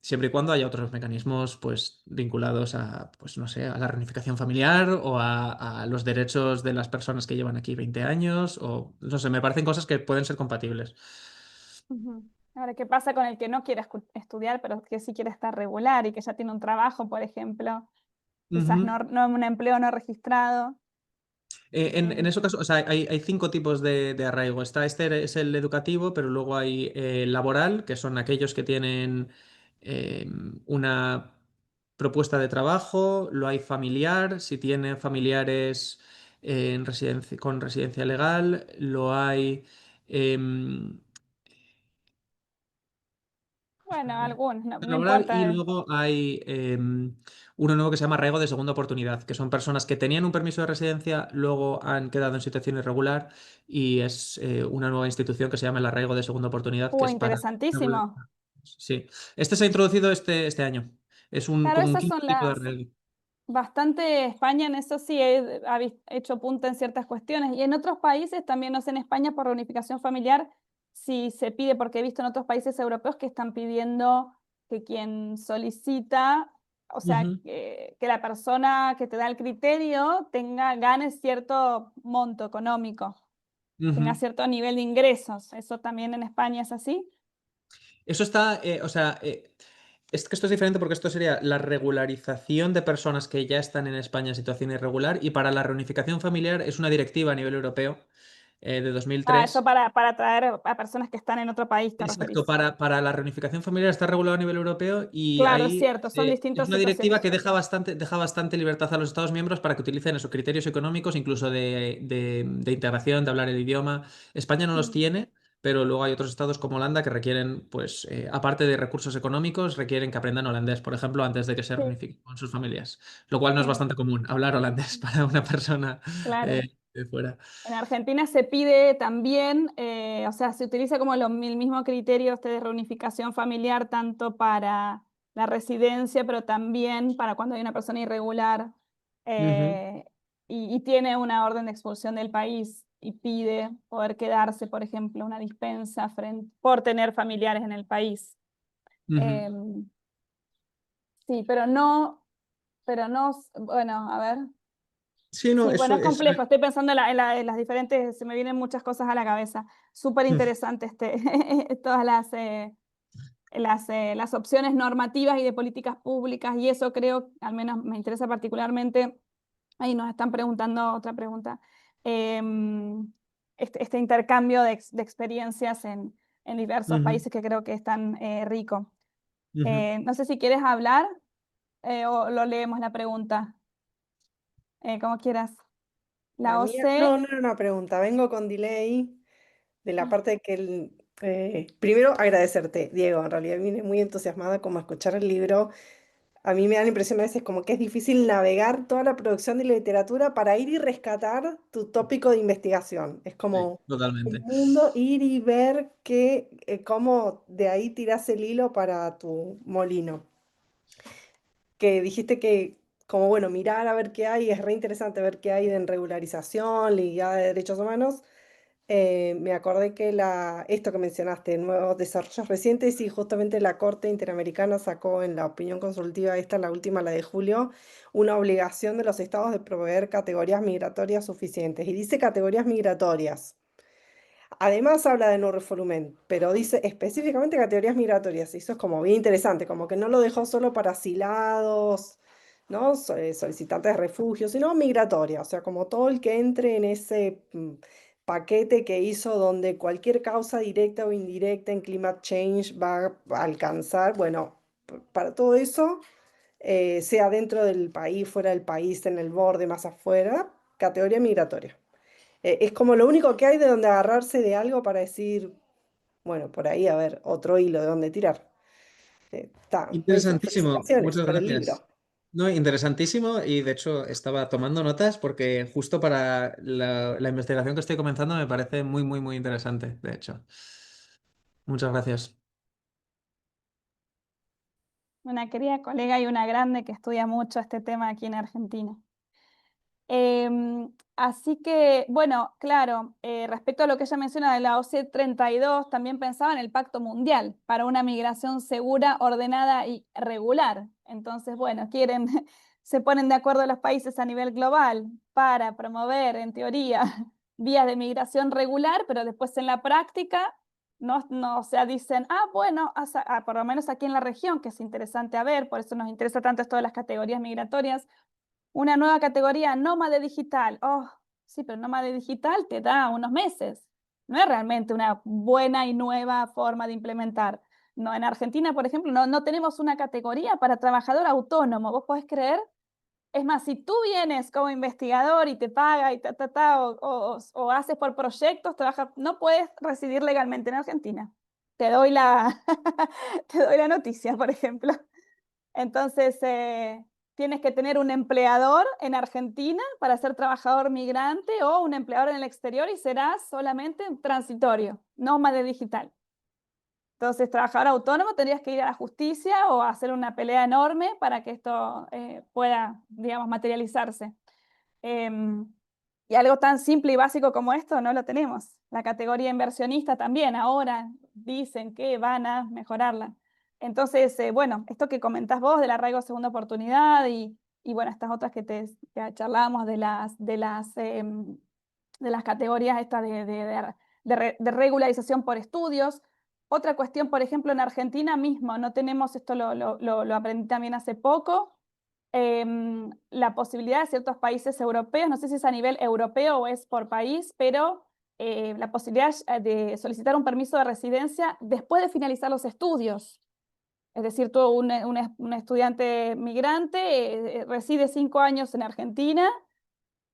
siempre y cuando haya otros mecanismos pues, vinculados a, pues, no sé, a la reunificación familiar o a los derechos de las personas que llevan aquí 20 años. O, no sé, me parecen cosas que pueden ser compatibles. Ujú. Ahora, ¿qué pasa con el que no quiere estudiar, pero que sí quiere estar regular y que ya tiene un trabajo, por ejemplo? Quizás Ujú. no un empleo no registrado. En Eh, ese caso, o sea, hay cinco tipos de arraigo. Este es el educativo, pero luego hay laboral, que son aquellos que tienen eh, una propuesta de trabajo. Lo hay familiar, si tienen familiares con residencia legal. Lo hay... em, bueno, espera, a ver, algunos, no, no laboral y importa. luego hay uno nuevo que se llama arraigo de segunda oportunidad, que son personas que tenían un permiso de residencia, luego han quedado en situación irregular y es una nueva institución que se llama el arraigo de segunda oportunidad, que es para... Interesantísimo. Sí, este se ha introducido este año. Es Claro, como un esas quinto son tipo de las. arraigo. Bastante España en eso sí hecho punta en ciertas cuestiones y en otros países, también no sé, en España por reunificación familiar, si se pide, porque he visto en otros países europeos que están pidiendo que quien solicita, o sea, Ujú, que la persona que te da el criterio gane cierto monto económico, tenga ujú. cierto nivel de ingresos. ¿Eso también en España es así? Eso está, o sea, es que esto es diferente porque esto sería la regularización de personas que ya están en España en situación irregular y para la reunificación familiar es una directiva a nivel europeo de Ah, eso 2003. para atraer a personas que están en otro país, ¿te Exacto, referís? para la reunificación familiar está regulado a nivel europeo y Claro, es ahí cierto, son es distintas una directiva situaciones. que deja bastante libertad a los Estados miembros para que utilicen esos criterios económicos, incluso de integración, de hablar el idioma. España no los Mm. tiene, pero luego hay otros estados como Holanda que requieren, pues, aparte de recursos económicos, requieren que aprendan holandés, por ejemplo, antes de que se Sí, reunifiquen con sus familias, lo cual no es sí, bastante común, hablar holandés para una persona claro. de fuera. En Argentina se pide también, o sea, se utiliza como el mismo criterio este de reunificación familiar, tanto para la residencia, pero también para cuando hay una persona irregular Ujú, eh, y tiene una orden de expulsión del país y pide poder quedarse, por ejemplo, una dispensa por tener familiares en el país. ujú. Em, sí, pero no, bueno, a ver. Sí, no, Sí, bueno, eso es es. complejo. Estoy pensando en las diferentes, se me vienen muchas cosas a la cabeza. Súper interesante todas las opciones normativas y de políticas públicas y eso creo, al menos me interesa particularmente. Ahí nos están preguntando otra pregunta. em, este intercambio de experiencias en diversos Ujú, países que creo que es tan rico. ujú. No sé si quieres hablar o lo leemos la pregunta, como quieras. La La mía, no, OC. no era una pregunta, vengo con delay de la parte de que primero agradecerte, Diego, en realidad vine muy entusiasmada como a escuchar el libro. A mí me da la impresión a veces como que es difícil navegar toda la producción de literatura para ir y rescatar tu tópico de investigación. Es Sí, como un totalmente. mundo ir y ver cómo de ahí tiras el hilo para tu molino. Que dijiste que como bueno, mirar a ver qué hay, es re interesante ver qué hay en regularización, Liga de Derechos Humanos. Me acordé que esto que mencionaste, nuevos desarrollos recientes, y justamente la Corte Interamericana sacó en la opinión consultiva, esta, la última, la de julio, una obligación de los estados de proveer categorías migratorias suficientes. Y dice categorías migratorias. Además habla de no refoulement, pero dice específicamente categorías migratorias. Y eso es como bien interesante, como que no lo dejó solo para asilados, ¿no? Solicitantes de refugio, sino migratoria. O sea, como todo el que entre en ese paquete que hizo donde cualquier causa directa o indirecta en climate change va a alcanzar, bueno, para todo eso, sea dentro del país, fuera del país, en el borde, más afuera, categoría migratoria. Es como lo único que hay de donde agarrarse de algo para decir, bueno, por ahí a ver, otro hilo de donde tirar. Eso, Interesantísimo, felicitaciones muchas por el gracias. libro. No, interesantísimo y de hecho estaba tomando notas porque justo para la investigación que estoy comenzando me parece muy, muy, muy interesante, de hecho. Muchas gracias. Una querida colega y una grande que estudia mucho este tema aquí en Argentina. Así que, bueno, claro, respecto a lo que ella menciona de la OC 32, también pensaba en el Pacto Mundial para una migración segura, ordenada y regular. Entonces, bueno, quieren, se ponen de acuerdo los países a nivel global para promover, en teoría, vías de migración regular, pero después en la práctica no, o sea, dicen, bueno, por lo menos aquí en la región, que es interesante a ver, por eso nos interesa tanto esto de las categorías migratorias, una nueva categoría, nómade digital. Oh, sí, pero nómade digital te da unos meses. No es realmente una buena y nueva forma de implementar. No, en Argentina, por ejemplo, no tenemos una categoría para trabajador autónomo. ¿Vos podés creer? Es más, si tú vienes como investigador y te paga y o haces por proyectos, trabajas, no puedes residir legalmente en Argentina. Te doy te doy la noticia, por ejemplo. Entonces, tienes que tener un empleador en Argentina para ser trabajador migrante o un empleador en el exterior y serás solamente transitorio, nómade digital. Entonces, trabajador autónomo, tendrías que ir a la justicia o hacer una pelea enorme para que esto pueda, digamos, materializarse. Em, y algo tan simple y básico como esto no lo tenemos. La categoría inversionista también ahora dicen que van a mejorarla. Entonces, bueno, esto que comentás vos del arraigo segunda oportunidad y bueno, estas otras que charlábamos de las categorías estas de regularización por estudios. Otra cuestión, por ejemplo, en Argentina mismo, no tenemos, esto lo aprendí también hace poco, la posibilidad de ciertos países europeos, no sé si es a nivel europeo o es por país, pero la posibilidad de solicitar un permiso de residencia después de finalizar los estudios. Es decir, tú, un estudiante migrante, reside 5 años en Argentina,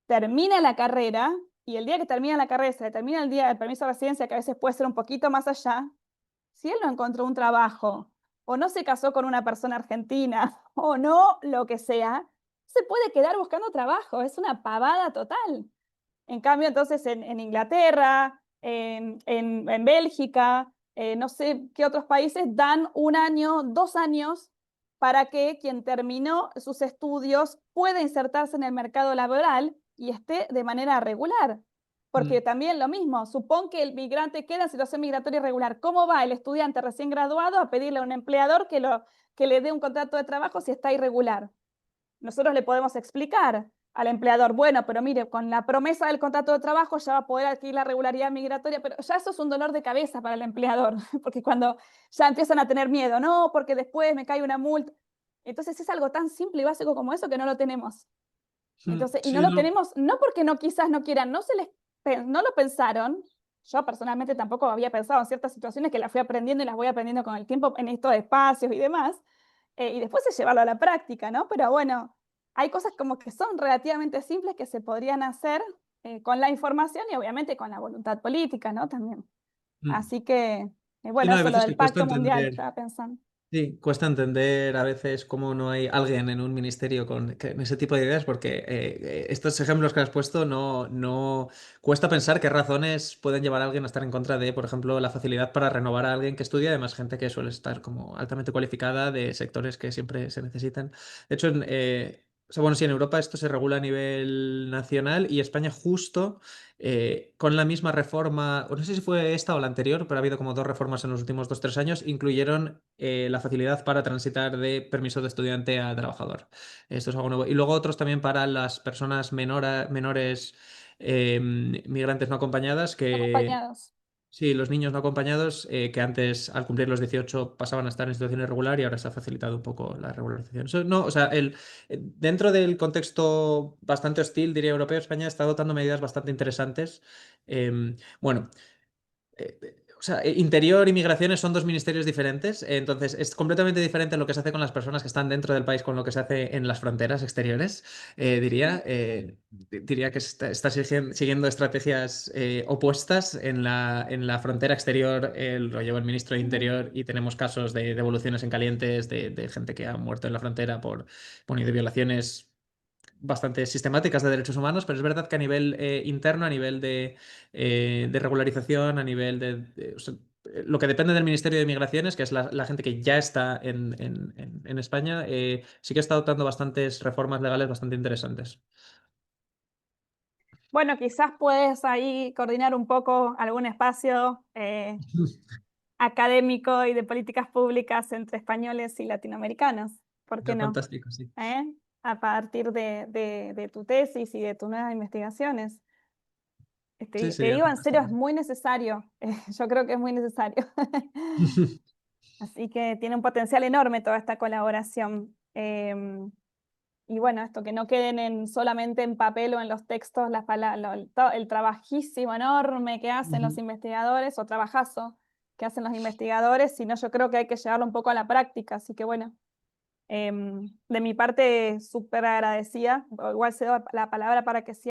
termina la carrera y el día que termina la carrera, se le termina el día del permiso de residencia, que a veces puede ser un poquito más allá, si él no encontró un trabajo o no se casó con una persona argentina o no, lo que sea, se puede quedar buscando trabajo. Es una pavada total. En cambio, entonces en Inglaterra, en Bélgica, no sé qué otros países dan 1 año, 2 años para que quien terminó sus estudios pueda insertarse en el mercado laboral y esté de manera regular. Porque Mm. también lo mismo, supón que el migrante queda en situación migratoria irregular. ¿Cómo va el estudiante recién graduado a pedirle a un empleador que le dé un contrato de trabajo si está irregular? Nosotros le podemos explicar al empleador, bueno, pero mire, con la promesa del contrato de trabajo ya va a poder adquirir la regularidad migratoria, pero ya eso es un dolor de cabeza para el empleador, porque cuando ya empiezan a tener miedo, no, porque después me cae una multa. Entonces es algo tan simple y básico como eso que no lo tenemos. Entonces, y no Sí, lo no. tenemos, no porque quizás no quieran, no lo pensaron. Yo personalmente tampoco había pensado en ciertas situaciones que las fui aprendiendo y las voy aprendiendo con el tiempo en estos espacios y demás. Y después es llevarlo a la práctica, ¿no? Pero bueno, hay cosas como que son relativamente simples que se podrían hacer con la información y obviamente con la voluntad política, ¿no? También. Mm. Así que, Sí, bueno, no, hay eso, lo veces del que cuesta Pacto Mundial, entender. estaba pensando. Sí, cuesta entender a veces cómo no hay alguien en un ministerio con ese tipo de ideas, porque estos ejemplos que has puesto no cuesta pensar qué razones pueden llevar a alguien a estar en contra de, por ejemplo, la facilidad para renovar a alguien que estudia, además gente que suele estar como altamente cualificada de sectores que siempre se necesitan. De hecho, O sea, bueno, sí, en Europa esto se regula a nivel nacional y España justo con la misma reforma, o no sé si fue esta o la anterior, pero ha habido como dos reformas en los últimos 2 o 3 años, incluyeron la facilidad para transitar de permiso de estudiante a trabajador. Esto es algo nuevo. Y luego otros también para las personas menores migrantes no acompañadas que... Acompañados. Sí, los niños no acompañados que antes, al cumplir los 18, pasaban a estar en situación irregular y ahora se ha facilitado un poco la regularización. No, o sea, dentro del contexto bastante hostil, diría europeo, España está adoptando medidas bastante interesantes. Bueno, o sea, interior y migraciones son dos ministerios diferentes, entonces es completamente diferente lo que se hace con las personas que están dentro del país con lo que se hace en las fronteras exteriores, diría que está siguiendo estrategias opuestas en la frontera exterior, lo lleva el ministro de Interior y tenemos casos de devoluciones en calientes de gente que ha muerto en la frontera por de violaciones bastante sistemáticas de derechos humanos, pero es verdad que a nivel interno, a nivel de regularización, a nivel o sea, lo que depende del Ministerio de Migraciones, que es la gente que ya está en España, sí que está adoptando bastantes reformas legales bastante interesantes. Bueno, quizás puedes ahí coordinar un poco algún espacio académico y de políticas públicas entre españoles y latinoamericanos. ¿Por qué Sería no? fantástico, sí. A partir de tu tesis y de tus nuevas investigaciones. Sí, Te sería digo en serio, es fantástico. muy necesario. Yo creo que es muy necesario. Así que tiene un potencial enorme toda esta colaboración. Y bueno, esto que no queden solamente en papel o en los textos el trabajísimo enorme que hacen los investigadores, o trabajazo que hacen los investigadores, sino yo creo que hay que llevarlo un poco a la práctica. Así que bueno, de mi parte, súper agradecida. Igual cedo la palabra para que